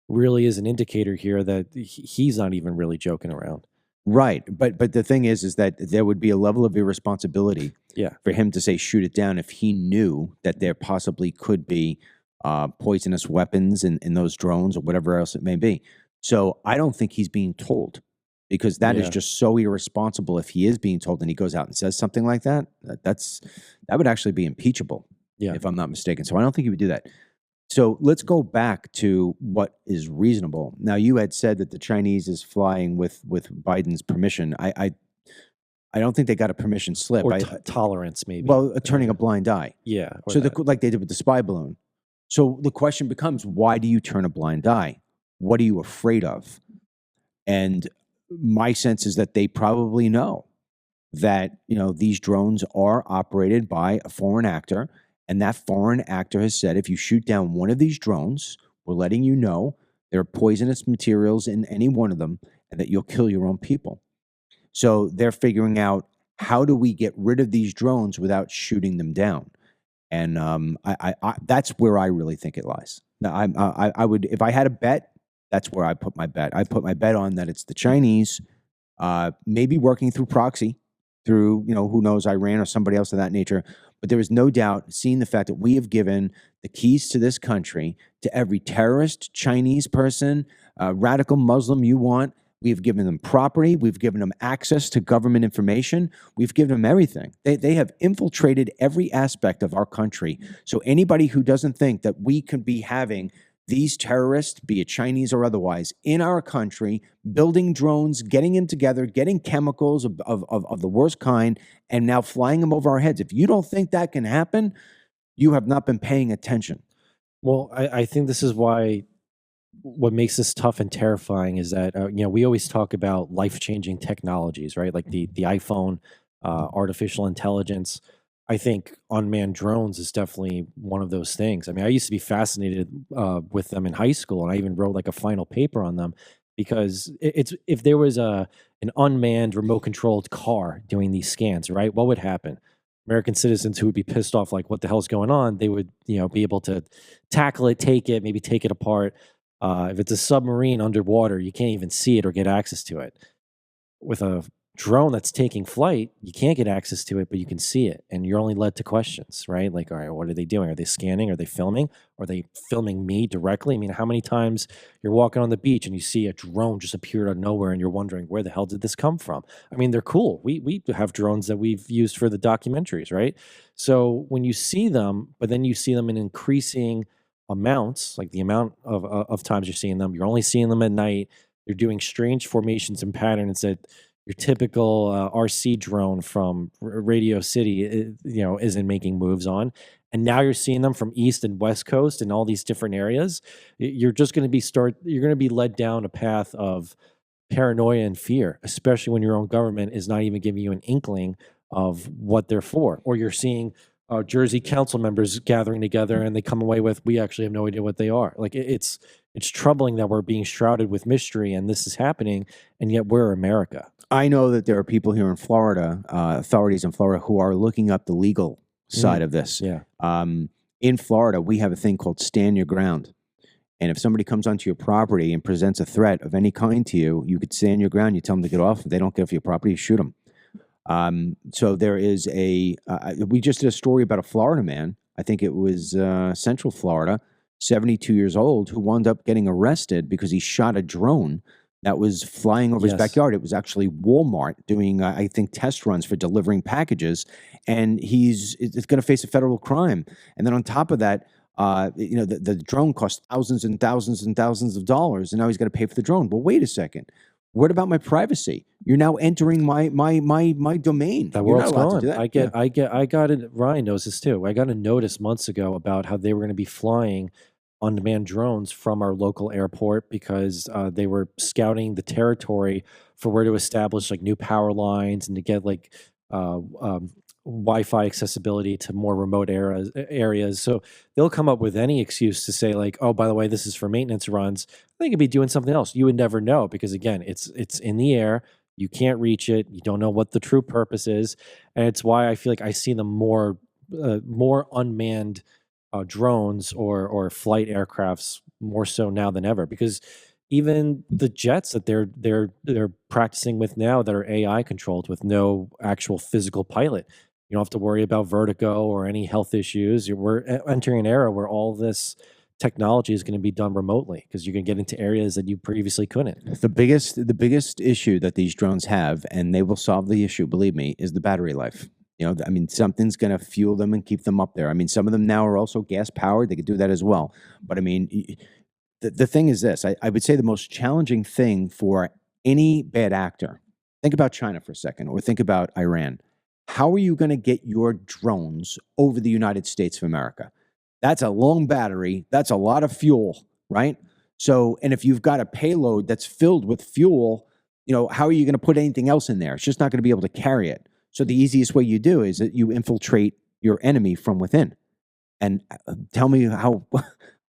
really is an indicator here that he's not even really joking around. Right. But the thing is that there would be a level of irresponsibility for him to say shoot it down if he knew that there possibly could be poisonous weapons in those drones or whatever else it may be. So I don't think he's being told, because that is just so irresponsible. If he is being told and he goes out and says something like that, that would actually be impeachable, if I'm not mistaken. So I don't think he would do that. So let's go back to what is reasonable. Now, you had said that the Chinese is flying with Biden's permission. I don't think they got a permission slip. Or tolerance, maybe. Well, turning a blind eye. Yeah. So like they did with the spy balloon. So the question becomes, why do you turn a blind eye? What are you afraid of? And my sense is that they probably know that, these drones are operated by a foreign actor. And that foreign actor has said, if you shoot down one of these drones, we're letting you know there are poisonous materials in any one of them and that you'll kill your own people. So they're figuring out, how do we get rid of these drones without shooting them down? And I that's where I really think it lies. Now, I would, if I had a bet, that's where I put my bet. I put my bet on that it's the Chinese, maybe working through proxy, through, who knows, Iran or somebody else of that nature. But there is no doubt, seeing the fact that we have given the keys to this country to every terrorist, Chinese person, radical Muslim you want. We've given them property. We've given them access to government information. We've given them everything. They have infiltrated every aspect of our country. So anybody who doesn't think that we could be having these terrorists, be it Chinese or otherwise, in our country, building drones, getting them together, getting chemicals of the worst kind, and now flying them over our heads. If you don't think that can happen, you have not been paying attention. Well, I think this is why what makes this tough and terrifying is that we always talk about life-changing technologies, right? Like the iPhone, artificial intelligence. I think unmanned drones is definitely one of those things. I mean, I used to be fascinated with them in high school, and I even wrote like a final paper on them because it's if there was an unmanned remote-controlled car doing these scans, right? What would happen? American citizens who would be pissed off, like, what the hell's going on? They would, be able to tackle it, take it, maybe take it apart. If it's a submarine underwater, you can't even see it or get access to it. With a drone that's taking flight, you can't get access to it, but you can see it, and you're only led to questions, right? Like, all right, what are they doing? Are they scanning? Are they filming? Are they filming me directly? I mean, how many times you're walking on the beach and you see a drone just appear out of nowhere, and you're wondering, where the hell did this come from? I mean, they're cool. We have drones that we've used for the documentaries, right? So when you see them, but then you see them in increasing amounts, like the amount of times you're seeing them, you're only seeing them at night. They're doing strange formations and patterns that your typical RC drone from Radio City, isn't making moves on. And now you're seeing them from East and West Coast and all these different areas. You're just going to you're going to be led down a path of paranoia and fear, especially when your own government is not even giving you an inkling of what they're for. Or you're seeing Jersey council members gathering together and they come away with, we actually have no idea what they are. Like it's troubling that we're being shrouded with mystery and this is happening, and yet we're America. I know that there are people here in Florida, authorities in Florida, who are looking up the legal side of this. Yeah. In Florida, we have a thing called stand your ground. And if somebody comes onto your property and presents a threat of any kind to you, you could stand your ground. You tell them to get off. If they don't get off your property, you shoot them. So there is we just did a story about a Florida man. I think it was Central Florida, 72 years old, who wound up getting arrested because he shot a drone that was flying over his backyard. It was actually Walmart doing, I think, test runs for delivering packages, and it's going to face a federal crime. And then on top of that, the drone cost thousands and thousands and thousands of dollars, and now he's going to pay for the drone. Well, wait a second. What about my privacy? You're now entering my domain. That world's gone. I got it. Ryan knows this too. I got a notice months ago about how they were going to be flying unmanned drones from our local airport because they were scouting the territory for where to establish like new power lines and to get like Wi-Fi accessibility to more remote areas. So they'll come up with any excuse to say like, oh, by the way, this is for maintenance runs. They could be doing something else. You would never know because again, it's in the air. You can't reach it. You don't know what the true purpose is. And it's why I feel like I see them more unmanned drones or flight aircrafts more so now than ever, because even the jets that they're practicing with now that are AI controlled with no actual physical pilot, you don't have to worry about vertigo or any health issues. We're entering an era where all this technology is going to be done remotely because you can get into areas that you previously couldn't. The biggest issue that these drones have, and they will solve the issue, believe me, is the battery life. I mean, something's going to fuel them and keep them up there. I mean, some of them now are also gas powered. They could do that as well. But I mean, the thing is this, I would say the most challenging thing for any bad actor, think about China for a second, or think about Iran. How are you going to get your drones over the United States of America? That's a long battery. That's a lot of fuel, right? So, and if you've got a payload that's filled with fuel, how are you going to put anything else in there? It's just not going to be able to carry it. So the easiest way you do is that you infiltrate your enemy from within. And tell me how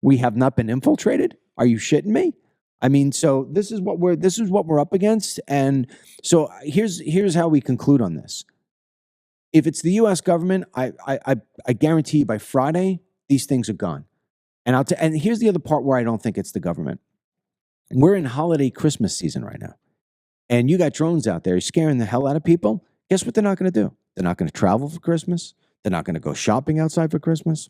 we have not been infiltrated? Are you shitting me? I mean, so this is what we're up against. And so here's how we conclude on this. If it's the U.S. government, I guarantee you by Friday these things are gone. And here's the other part where I don't think it's the government. We're in holiday Christmas season right now, and you got drones out there scaring the hell out of people. Guess what they're not going to do? They're not going to travel for Christmas. They're not going to go shopping outside for Christmas.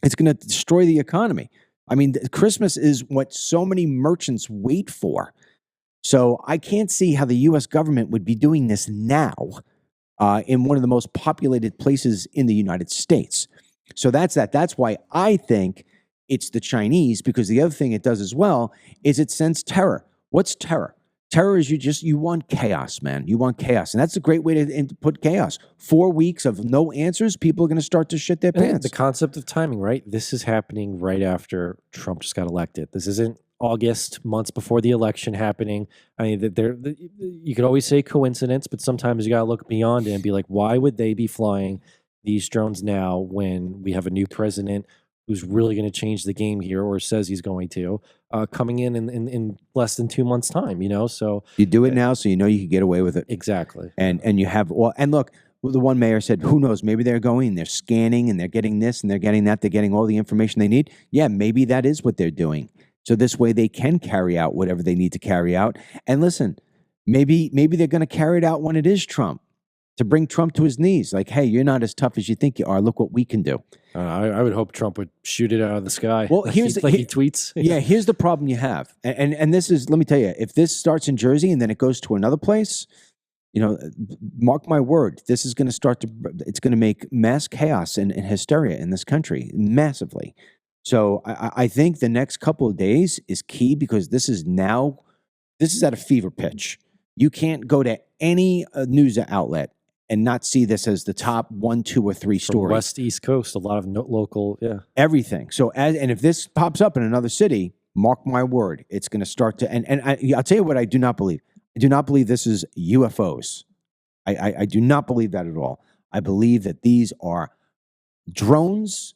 It's going to destroy the economy. I mean, Christmas is what so many merchants wait for. So I can't see how the U.S. government would be doing this now in one of the most populated places in the United States. So that's that. That's why I think it's the Chinese, because the other thing it does as well is it sends terror. What's terror? Terror is you want chaos, man. You want chaos. And that's a great way to put chaos. 4 weeks of no answers, people are going to start to shit their pants. The concept of timing, right? This is happening right after Trump just got elected. This isn't August, months before the election happening. I mean, you could always say coincidence, but sometimes you got to look beyond it and be like, why would they be flying these drones now when we have a new president who's really going to change the game here, or says he's going to, coming in less than 2 months' time, you know? So you do it now so you know you can get away with it. Exactly. And you have, well, and look, the one mayor said, who knows, maybe they're going, they're scanning, and they're getting this, and they're getting that, they're getting all the information they need. Yeah, maybe that is what they're doing. So this way they can carry out whatever they need to carry out. And listen, maybe they're going to carry it out when it is Trump, to bring Trump to his knees. Like, hey, you're not as tough as you think you are. Look what we can do. I would hope Trump would shoot it out of the sky. Well, like here's he tweets. Yeah, here's the problem you have, and this is, let me tell you, if this starts in Jersey and then it goes to another place, you know, mark my word, this is going to start to, it's going to make mass chaos and hysteria in this country massively. So I think the next couple of days is key, because this is at a fever pitch. You can't go to any news outlet and not see this as the top 1, 2, or 3 story. West, East Coast, a lot of local, yeah. Everything. So, and if this pops up in another city, mark my word, it's going to start to, and I'll tell you what I do not believe. I do not believe this is UFOs. I do not believe that at all. I believe that these are drones,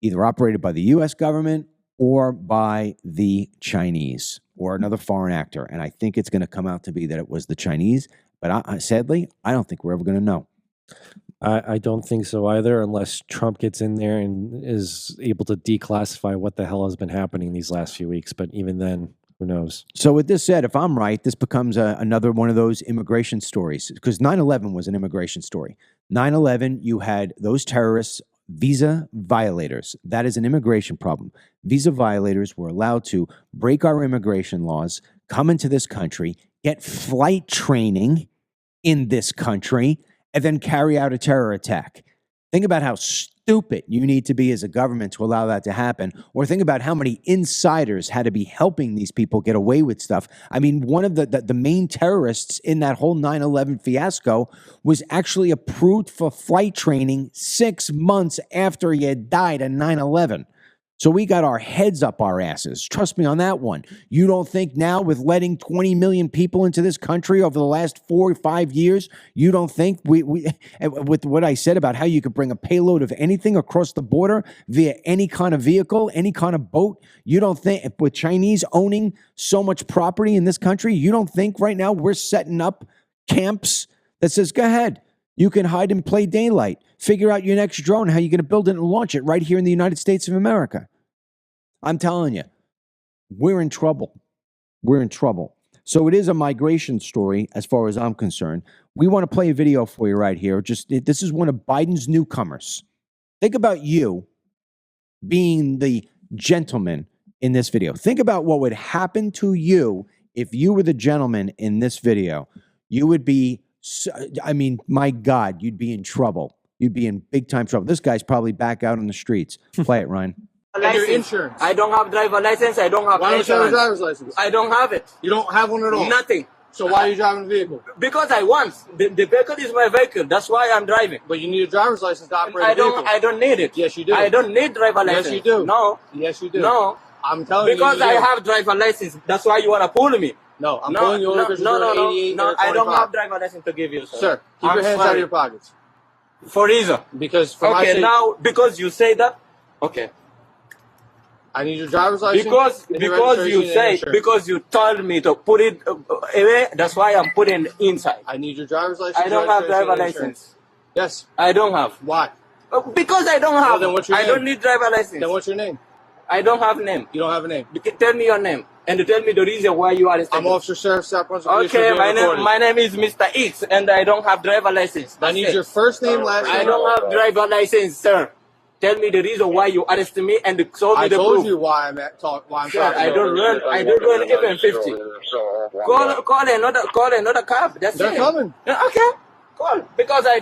either operated by the U.S. government or by the Chinese or another foreign actor. And I think it's going to come out to be that it was the Chinese. But sadly, I don't think we're ever going to know. I don't think so either, unless Trump gets in there and is able to declassify what the hell has been happening these last few weeks. But even then, who knows? So with this said, if I'm right, this becomes another one of those immigration stories, because 9/11 was an immigration story. 9/11, you had those terrorists, visa violators. That is an immigration problem. Visa violators were allowed to break our immigration laws, come into this country, get flight training in this country, and then carry out a terror attack. Think about how stupid you need to be as a government to allow that to happen. Or think about how many insiders had to be helping these people get away with stuff. I mean, one of the main terrorists in that whole 9/11 fiasco was actually approved for flight training 6 months after he had died in 9/11. So we got our heads up our asses. Trust me on that one. You don't think now, with letting 20 million people into this country over the last 4 or 5 years, you don't think we with what I said about how you could bring a payload of anything across the border via any kind of vehicle, any kind of boat, you don't think, with Chinese owning so much property in this country, you don't think right now we're setting up camps that says, go ahead, you can hide and play daylight. Figure out your next drone, how you're going to build it and launch it right here in the United States of America. I'm telling you, we're in trouble. We're in trouble. So it is a migration story as far as I'm concerned. We want to play a video for you right here. This is one of Biden's newcomers. Think about you being the gentleman in this video. Think about what would happen to you if you were the gentleman in this video. You would be, I mean, my God, you'd be in trouble. You'd be in big time trouble. This guy's probably back out on the streets. Play it, Ryan. Your insurance. I don't have driver license. I don't have Why don't you have a insurance. driver's license? I don't have it. You don't have one at all? Nothing. So why are you driving the vehicle? Because I want. The vehicle is my vehicle. That's why I'm driving. But you need a driver's license to operate a vehicle. I don't need it. Yes, you do. I don't need driver license. Yes, you do. No. Yes, you do. No. I'm telling you. Because I have driver license. That's why you want to pull me. No, I'm pulling you over because you're doing 88 No, and I don't 25. have driver license to give you, sir. Sir, keep your hands out of your pockets. For reason. Because for my Okay, safety. now, because you say that, okay. I need your driver's license. Because you told me to put it away, that's why I'm putting it inside. I need your driver's license. I don't have driver license. Yes. I don't have. Why? Because I don't have. Then what's your name? I don't need driver license. Then what's your name? I don't have name. You don't have a name. Tell me your name and tell me the reason why you are. I'm Officer Sheriff Sapporo. Okay, my name is Mr. X and I don't have driver license. I need your first name, last name. I don't have driver license, sir. Tell me the reason why you arrested me and show me the proof. I told you why I'm talking. Sir, I don't run even 50. Call another cab. That's They're it. coming. Okay, call. Because I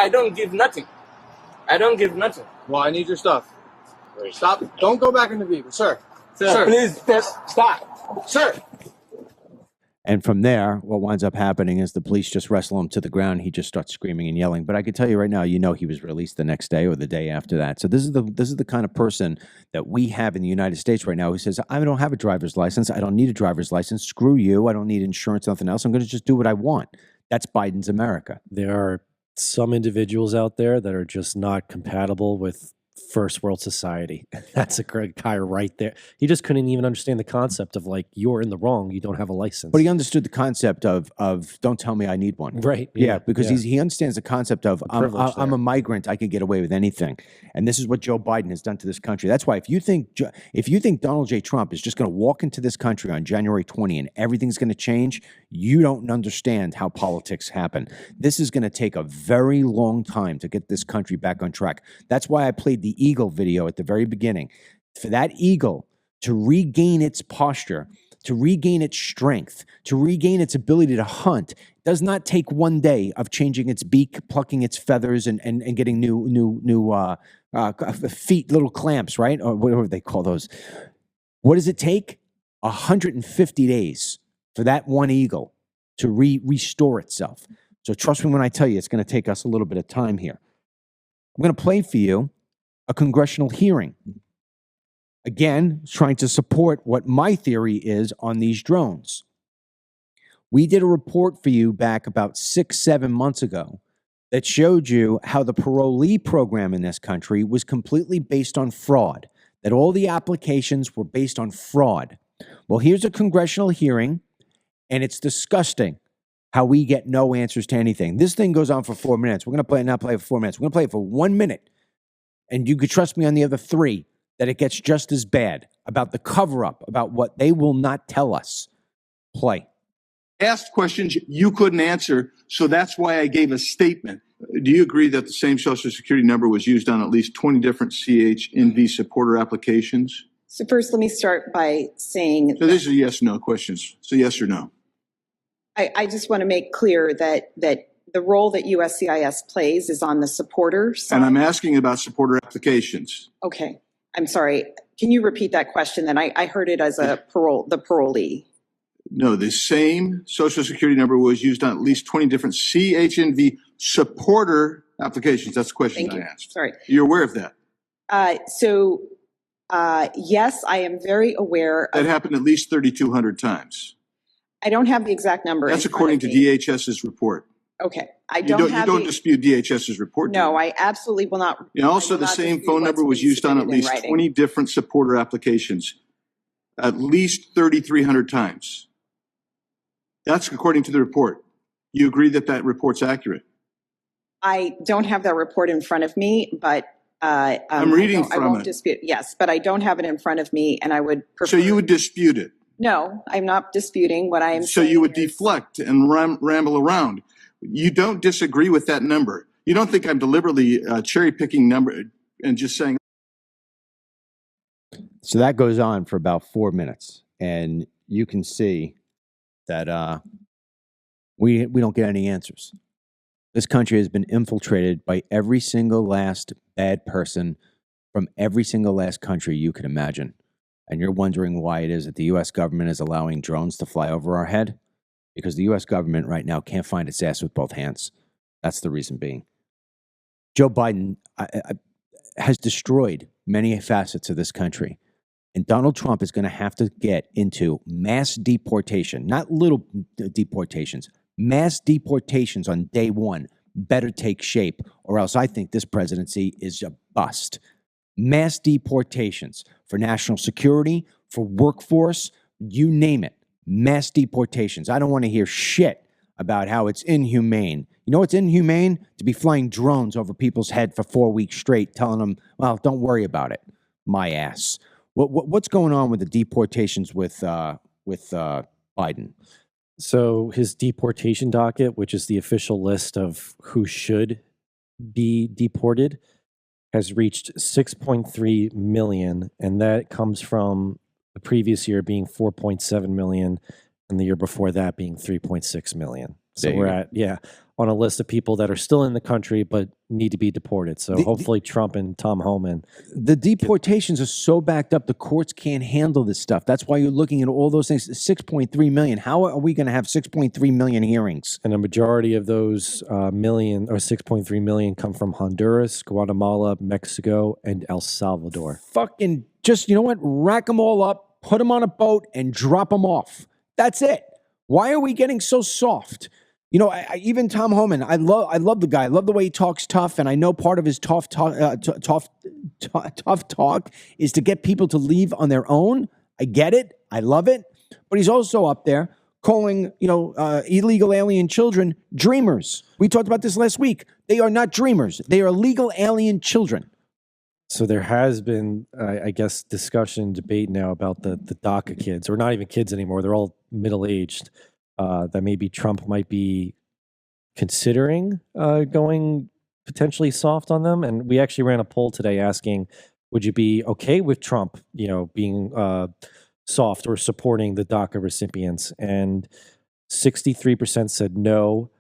don't give nothing. I don't give nothing. Well, I need your stuff. Stop. Don't go back in the vehicle, sir. Sir, please stop. Sir. And from there, what winds up happening is the police just wrestle him to the ground. He just starts screaming and yelling. But I can tell you right now, he was released the next day or the day after that. So this is the kind of person that we have in the United States right now who says, I don't have a driver's license. I don't need a driver's license. Screw you. I don't need insurance, nothing else. I'm going to just do what I want. That's Biden's America. There are some individuals out there that are just not compatible with first world society. That's a great guy right there. He just couldn't even understand the concept of like, you're in the wrong, you don't have a license. But he understood the concept of don't tell me I need one. Right. Yeah, because he understands the concept of I'm a migrant, I can get away with anything. And this is what Joe Biden has done to this country. That's why if you think Donald J. Trump is just going to walk into this country on January 20 and everything's going to change, you don't understand how politics happen. This is going to take a very long time to get this country back on track. That's why I played the eagle video at the very beginning. For that eagle to regain its posture, to regain its strength, to regain its ability to hunt, does not take one day of changing its beak, plucking its feathers, and getting new feet, little clamps, right? Or whatever they call those. What does it take? 150 days for that one eagle to restore itself. So trust me when I tell you, it's going to take us a little bit of time here. I'm going to play for you a congressional hearing. Again, trying to support what my theory is on these drones. We did a report for you back about 6-7 months ago that showed you how the parolee program in this country was completely based on fraud, that all the applications were based on fraud. Well, here's a congressional hearing, and it's disgusting how we get no answers to anything. This thing goes on for 4 minutes. We're going to not play it for 4 minutes. We're going to play it for 1 minute. And you could trust me on the other 3 that it gets just as bad about the cover-up, about what they will not tell us. Play. Asked questions you couldn't answer, so that's why I gave a statement. Do you agree that the same Social Security number was used on at least 20 different CHNV supporter applications? So first, let me start by saying... So these are yes-no questions. So yes or no? I just want to make clear that the role that USCIS plays is on the supporter side. And I'm asking about supporter applications. Okay. I'm sorry. Can you repeat that question? Then I heard it as the parolee. No, the same Social Security number was used on at least 20 different CHNV supporter applications. That's the question I asked. Sorry. You're aware of that? Yes, I am very aware. That happened at least 3,200 times. I don't have the exact number. That's according to DHS's report. Okay. You don't dispute DHS's report. No, I absolutely will not. And also the same phone number was used on at least 20 different supporter applications, at least 3,300 times. That's according to the report. You agree that that report's accurate? I don't have that report in front of me, but I'm reading from it. I won't dispute. Yes, but I don't have it in front of me, and I would prefer. So you would dispute it? No, I'm not disputing what I am saying. So you would deflect and ramble around. You don't disagree with that number. You don't think I'm deliberately cherry picking number and just saying. So that goes on for about 4 minutes, and you can see that we don't get any answers. This country has been infiltrated by every single last bad person from every single last country you could imagine. And you're wondering why it is that the U.S. government is allowing drones to fly over our head? Because the U.S. government right now can't find its ass with both hands. That's the reason being. Joe Biden has destroyed many facets of this country. And Donald Trump is going to have to get into mass deportation, not little deportations, mass deportations on day one better take shape, or else I think this presidency is a bust. Mass deportations for national security, for workforce, you name it. Mass deportations. I don't want to hear shit about how it's inhumane. You know what's inhumane? To be flying drones over people's head for 4 weeks straight, telling them, well, don't worry about it. My ass. What's going on with the deportations with Biden? So his deportation docket, which is the official list of who should be deported, has reached 6.3 million, and that comes from the previous year being 4.7 million, and the year before that being 3.6 million. So we're at, on a list of people that are still in the country, but need to be deported. So hopefully Trump and Tom Homan. The deportations are so backed up, the courts can't handle this stuff. That's why you're looking at all those things. 6.3 million. How are we going to have 6.3 million hearings? And a majority of those 6.3 million come from Honduras, Guatemala, Mexico, and El Salvador. Fucking just, you know what? Rack them all up, put them on a boat, and drop them off. That's it. Why are we getting so soft? You know, even Tom Homan, I love the guy. I love the way he talks tough, and I know part of his tough talk is to get people to leave on their own. I get it. I love it. But he's also up there calling, illegal alien children dreamers. We talked about this last week. They are not dreamers. They are illegal alien children. So there has been, I guess, discussion, debate now about the DACA kids, or not even kids anymore. They're all middle-aged. That maybe Trump might be considering going potentially soft on them. And we actually ran a poll today asking, would you be okay with Trump, being soft or supporting the DACA recipients? And 63% said no,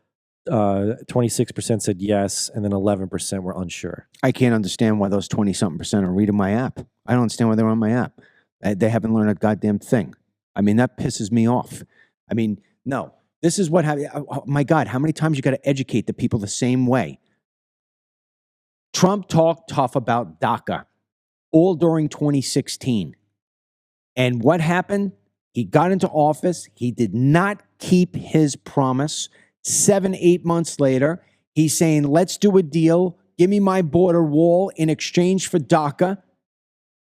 26% said yes, and then 11% were unsure. I can't understand why those 20-something% are reading my app. I don't understand why they're on my app. They haven't learned a goddamn thing. I mean, that pisses me off. I mean, no, this is what happened. Oh my God, how many times you got to educate the people the same way? Trump talked tough about DACA all during 2016. And what happened? He got into office. He did not keep his promise. 7-8 months later, he's saying, let's do a deal. Give me my border wall in exchange for DACA.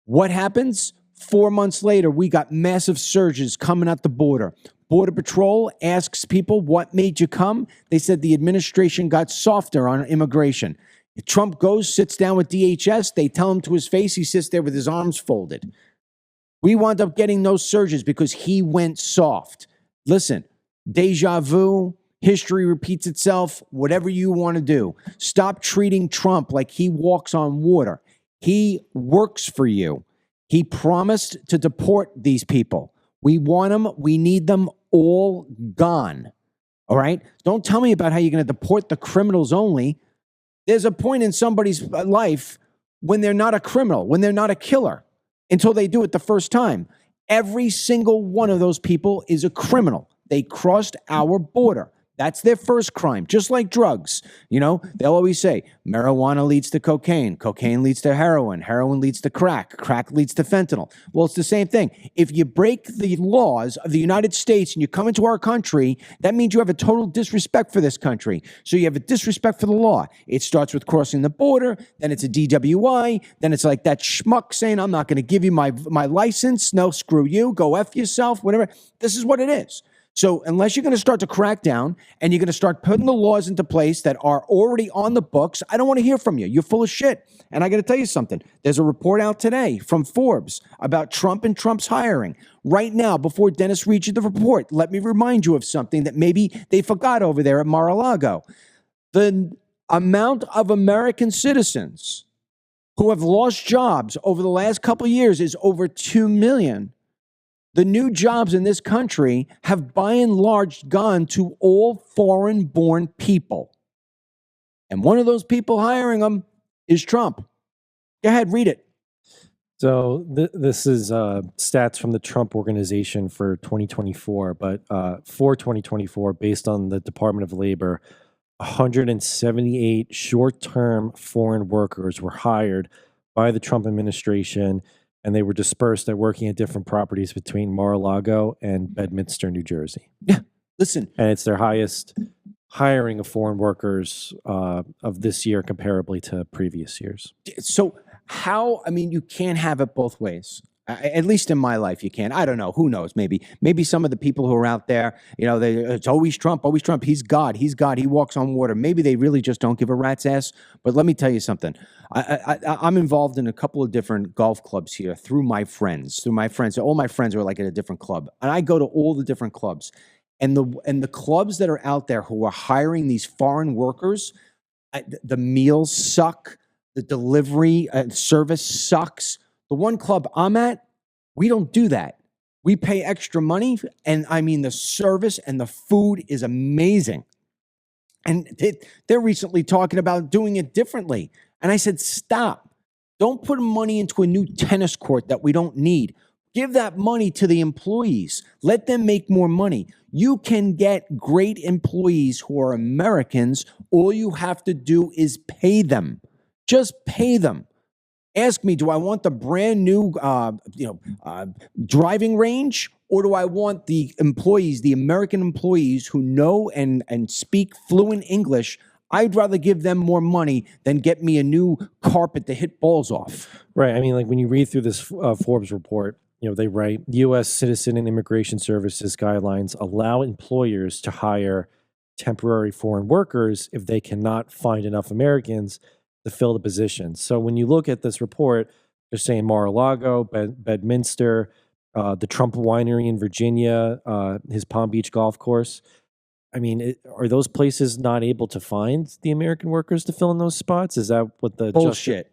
What happens? 4 months later, we got massive surges coming at the border. Border Patrol asks people, what made you come? They said the administration got softer on immigration. Trump goes, sits down with DHS. They tell him to his face. He sits there with his arms folded. We wound up getting those surges because he went soft. Listen, deja vu, history repeats itself, whatever you want to do. Stop treating Trump like he walks on water. He works for you. He promised to deport these people. We want them. We need them all gone. All right? Don't tell me about how you're going to deport the criminals only. There's a point in somebody's life when they're not a criminal, when they're not a killer, until they do it the first time. Every single one of those people is a criminal. They crossed our border. That's their first crime, just like drugs. They'll always say marijuana leads to cocaine, cocaine leads to heroin, heroin leads to crack, crack leads to fentanyl. Well, it's the same thing. If you break the laws of the United States and you come into our country, that means you have a total disrespect for this country. So you have a disrespect for the law. It starts with crossing the border, then it's a DWI, then it's like that schmuck saying, I'm not going to give you my license. No, screw you, go F yourself, whatever. This is what it is. So unless you're going to start to crack down and you're going to start putting the laws into place that are already on the books, I don't want to hear from you. You're full of shit. And I got to tell you something. There's a report out today from Forbes about Trump and Trump's hiring. Right now, before Dennis reads you the report, let me remind you of something that maybe they forgot over there at Mar-a-Lago. The amount of American citizens who have lost jobs over the last couple of years is over 2 million. The new jobs in this country have by and large gone to all foreign-born people. And one of those people hiring them is Trump. Go ahead, read it. So this is stats from the Trump Organization for 2024. But for 2024, based on the Department of Labor, 178 short-term foreign workers were hired by the Trump administration, and they were dispersed at working at different properties between Mar-a-Lago and Bedminster, New Jersey. Yeah, listen. And it's their highest hiring of foreign workers of this year comparably to previous years. So you can't have it both ways. At least in my life, you can. I don't know. Who knows? Maybe some of the people who are out there, it's always Trump, always Trump. He's God. He's God. He walks on water. Maybe they really just don't give a rat's ass. But let me tell you something. I'm involved in a couple of different golf clubs here through my friends. All my friends are like at a different club. And I go to all the different clubs. And the clubs that are out there who are hiring these foreign workers, the meals suck. The delivery service sucks. The one club I'm at, we don't do that. We pay extra money, and I mean the service and the food is amazing. And they're recently talking about doing it differently. And I said, stop. Don't put money into a new tennis court that we don't need. Give that money to the employees. Let them make more money. You can get great employees who are Americans. All you have to do is pay them. Just pay them. Ask me, do I want the brand new driving range, or do I want the employees, the American employees who know and speak fluent English? I'd rather give them more money than get me a new carpet to hit balls off. Right. I mean, like when you read through this Forbes report, they write U.S. Citizen and Immigration Services guidelines allow employers to hire temporary foreign workers if they cannot find enough Americans to fill the position. So when you look at this report, they're saying Mar-a-Lago, Bedminster, the Trump Winery in Virginia, his Palm Beach golf course. I mean, are those places not able to find the American workers to fill in those spots? Is that what the bullshit?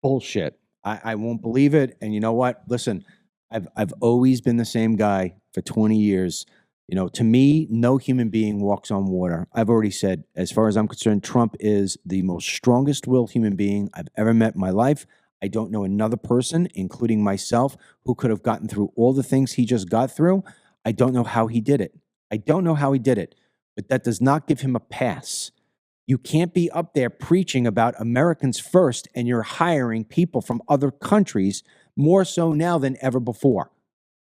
Bullshit. I won't believe it. And you know what? Listen, I've always been the same guy for 20 years. To me, no human being walks on water. I've already said, as far as I'm concerned, Trump is the most strongest-willed human being I've ever met in my life. I don't know another person, including myself, who could have gotten through all the things he just got through. I don't know how he did it. But that does not give him a pass. You can't be up there preaching about Americans first, and you're hiring people from other countries more so now than ever before.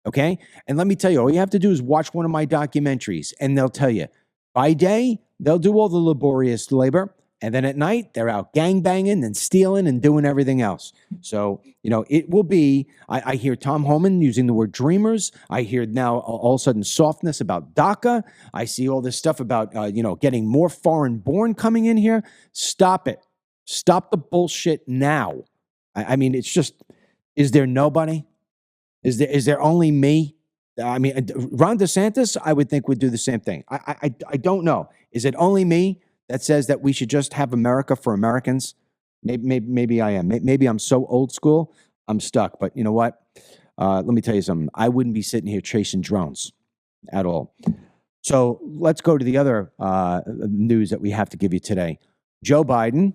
Okay? And let me tell you, all you have to do is watch one of my documentaries, and they'll tell you, by day, they'll do all the laborious labor, and then at night, they're out gangbanging and stealing and doing everything else. So, it will be, I hear Tom Homan using the word dreamers. I hear now all of a sudden softness about DACA. I see all this stuff about, getting more foreign born coming in here. Stop it. Stop the bullshit now. I mean, it's just, is there nobody? Is there only me? I mean, Ron DeSantis, I would think would do the same thing. I don't know. Is it only me that says that we should just have America for Americans? Maybe I am. Maybe I'm so old school, I'm stuck. But you know what? Let me tell you something. I wouldn't be sitting here chasing drones at all. So let's go to the other news that we have to give you today. Joe Biden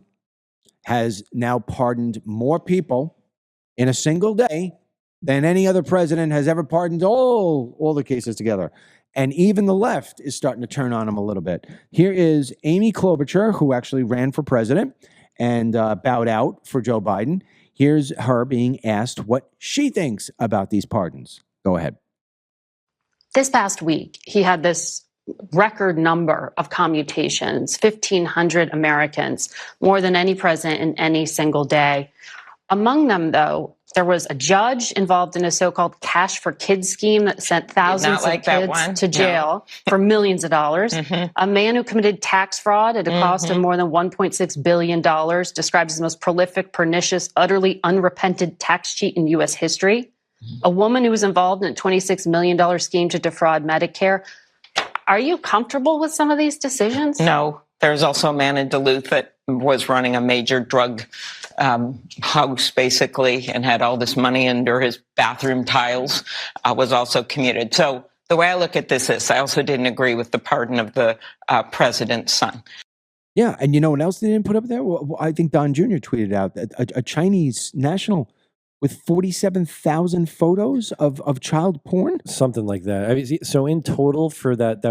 has now pardoned more people in a single day than any other president has ever pardoned all the cases together. And even the left is starting to turn on him a little bit. Here is Amy Klobuchar, who actually ran for president and bowed out for Joe Biden. Here's her being asked what she thinks about these pardons. Go ahead. This past week, he had this record number of commutations, 1,500 Americans, more than any president in any single day. Among them, though, there was a judge involved in a so-called cash for kids scheme that sent thousands of kids to jail for millions of dollars. A man who committed tax fraud at a cost of more than $1.6 billion, described as the most prolific, pernicious, utterly unrepented tax cheat in U.S. history. A woman who was involved in a $26 million scheme to defraud Medicare. Are you comfortable with some of these decisions? No. There's also a man in Duluth that was running a major drug house, basically, and had all this money under his bathroom tiles, was also commuted. So the way I look at this is I also didn't agree with the pardon of the president's son. Yeah, and you know what else they didn't put up there? Well, I think Don Jr. tweeted out that a Chinese national with 47,000 photos of child porn? Something like that. I mean, so in total for that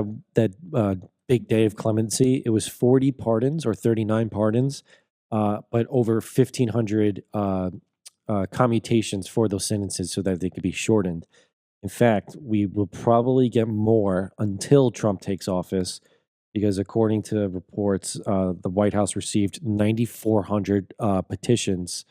big day of clemency, it was 40 pardons or 39 pardons, but over 1,500 commutations for those sentences so that they could be shortened. In fact, we will probably get more until Trump takes office, because according to reports, the White House received 9,400 petitions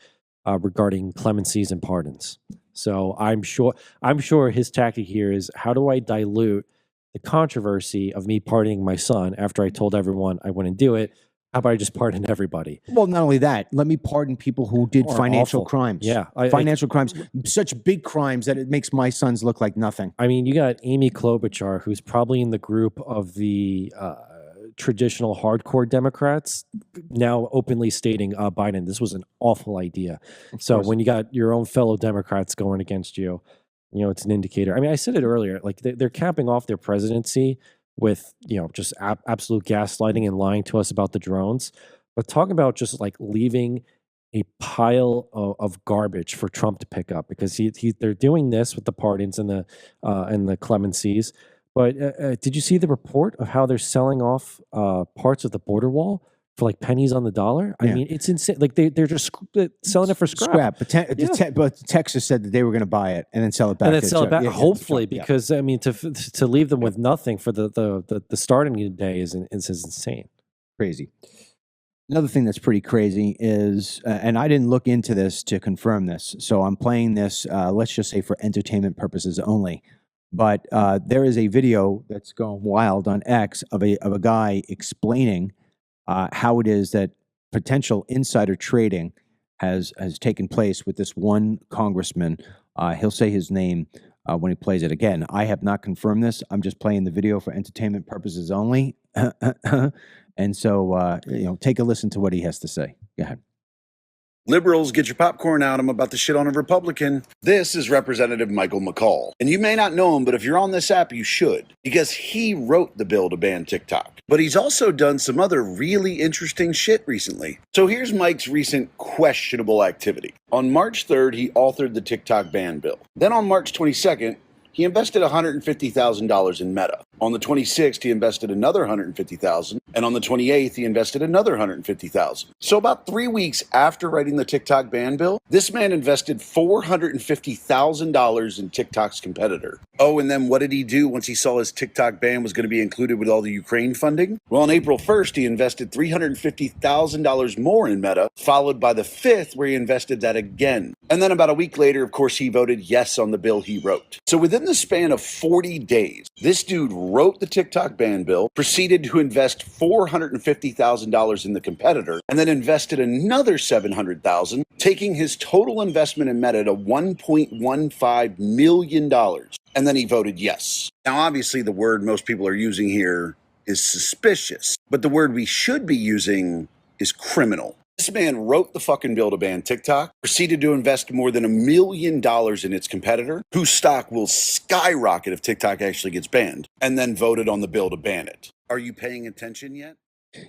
regarding clemencies and pardons. So I'm sure his tactic here is, how do I dilute the controversy of me pardoning my son after I told everyone I wouldn't do it? How about I just pardon everybody? Well, not only that, let me pardon people who did financial crimes. Yeah. Financial crimes, such big crimes that it makes my sons look like nothing. I mean, you got Amy Klobuchar, who's probably in the group of the traditional hardcore Democrats, now openly stating, Biden, this was an awful idea. So when you got your own fellow Democrats going against you, you know, it's an indicator. I mean, I said it earlier, like they're capping off their presidency with, just absolute gaslighting and lying to us about the drones. But talking about just like leaving a pile of garbage for Trump to pick up, because they're doing this with the pardons and the clemencies. But did you see the report of how they're selling off parts of the border wall for like pennies on the dollar? I mean, it's insane. Like they're just selling it for scrap. But Texas said that they were going to buy it and then sell it back. And then sell it back, hopefully, yeah. because I mean, to leave them with nothing for the starting day is insane, crazy. Another thing that's pretty crazy is, and I didn't look into this to confirm this, so I'm playing this, let's just say for entertainment purposes only. But there is a video that's going wild on X of a guy explaining how it is that potential insider trading has taken place with this one congressman. He'll say his name when he plays it. Again, I have not confirmed this. I'm just playing the video for entertainment purposes only. And so, take a listen to what he has to say. Go ahead. Liberals, get your popcorn out. I'm about to shit on a Republican. This is Representative Michael McCall. And you may not know him, but if you're on this app, you should. Because he wrote the bill to ban TikTok. But he's also done some other really interesting shit recently. So here's Mike's recent questionable activity. On March 3rd, he authored the TikTok ban bill. Then on March 22nd, he invested $150,000 in Meta. On the 26th, he invested another $150,000, and on the 28th, he invested another $150,000. So about 3 weeks after writing the TikTok ban bill, this man invested $450,000 in TikTok's competitor. Oh, and then what did he do once he saw his TikTok ban was going to be included with all the Ukraine funding? Well, on April 1st, he invested $350,000 more in Meta, followed by the 5th, where he invested that again. And then about a week later, of course, he voted yes on the bill he wrote. So within the span of 40 days, this dude wrote the TikTok ban bill, proceeded to invest $450,000 in the competitor, and then invested another $700,000, taking his total investment in Meta to $1.15 million. And then he voted yes. Now, obviously, the word most people are using here is suspicious, but the word we should be using is criminal. This man wrote the fucking bill to ban TikTok, proceeded to invest more than $1 million in its competitor, whose stock will skyrocket if TikTok actually gets banned, and then voted on the bill to ban it. Are you paying attention yet?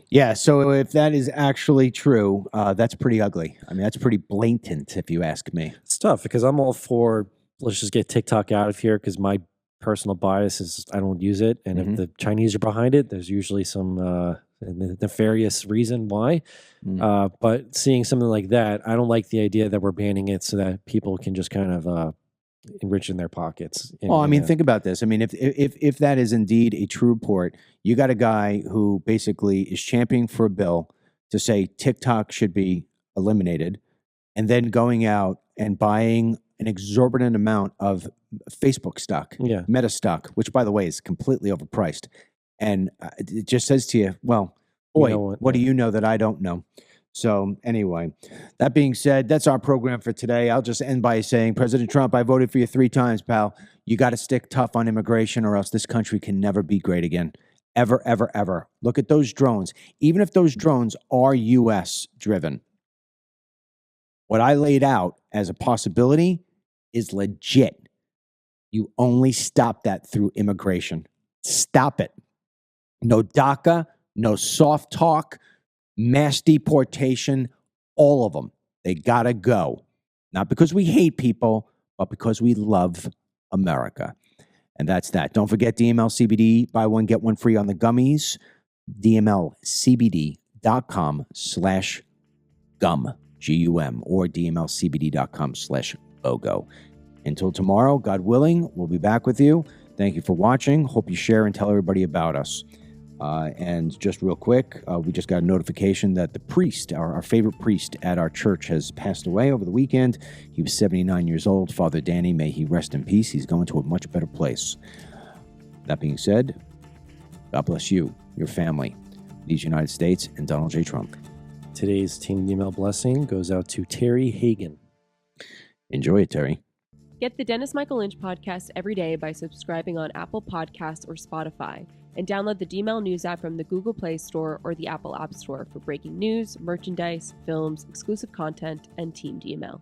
Yeah, so if that is actually true, that's pretty ugly. I mean, that's pretty blatant, if you ask me. It's tough because I'm all for, let's just get TikTok out of here, because my personal bias is I don't use it. And if the Chinese are behind it, there's usually some nefarious reason why. But seeing something like that, I don't like the idea that we're banning it so that people can just kind of enrich in their pockets. Well, I mean, think about this. I mean, if that is indeed a true report, you got a guy who basically is championing for a bill to say TikTok should be eliminated, and then going out and buying an exorbitant amount of Facebook stock, Meta stock, which, by the way, is completely overpriced. And it just says to you, well, boy, what do you know that I don't know? So anyway, that being said, that's our program for today. I'll just end by saying, President Trump, I voted for you 3 times, pal. You got to stick tough on immigration, or else this country can never be great again. Ever, ever, ever. Look at those drones. Even if those drones are U.S. driven, what I laid out as a possibility is legit. You only stop that through immigration. Stop it. No DACA, no soft talk, mass deportation, all of them. They gotta go. Not because we hate people, but because we love America. And that's that. Don't forget DML CBD, buy one, get one free on the gummies. DMLCBD.com/gum, GUM, or DMLCBD.com/logo. Until tomorrow, God willing, we'll be back with you. Thank you for watching. Hope you share and tell everybody about us. And just real quick, we just got a notification that the priest, our favorite priest at our church, has passed away over the weekend. He was 79 years old. Father Danny, may he rest in peace. He's going to a much better place. That being said, God bless you, your family, these United States, and Donald J. Trump. Today's Team Email blessing goes out to Terry Hagan. Enjoy it, Terry. Get the Dennis Michael Lynch podcast every day by subscribing on Apple Podcasts or Spotify, and download the DML News app from the Google Play Store or the Apple App Store for breaking news, merchandise, films, exclusive content, and Team DML.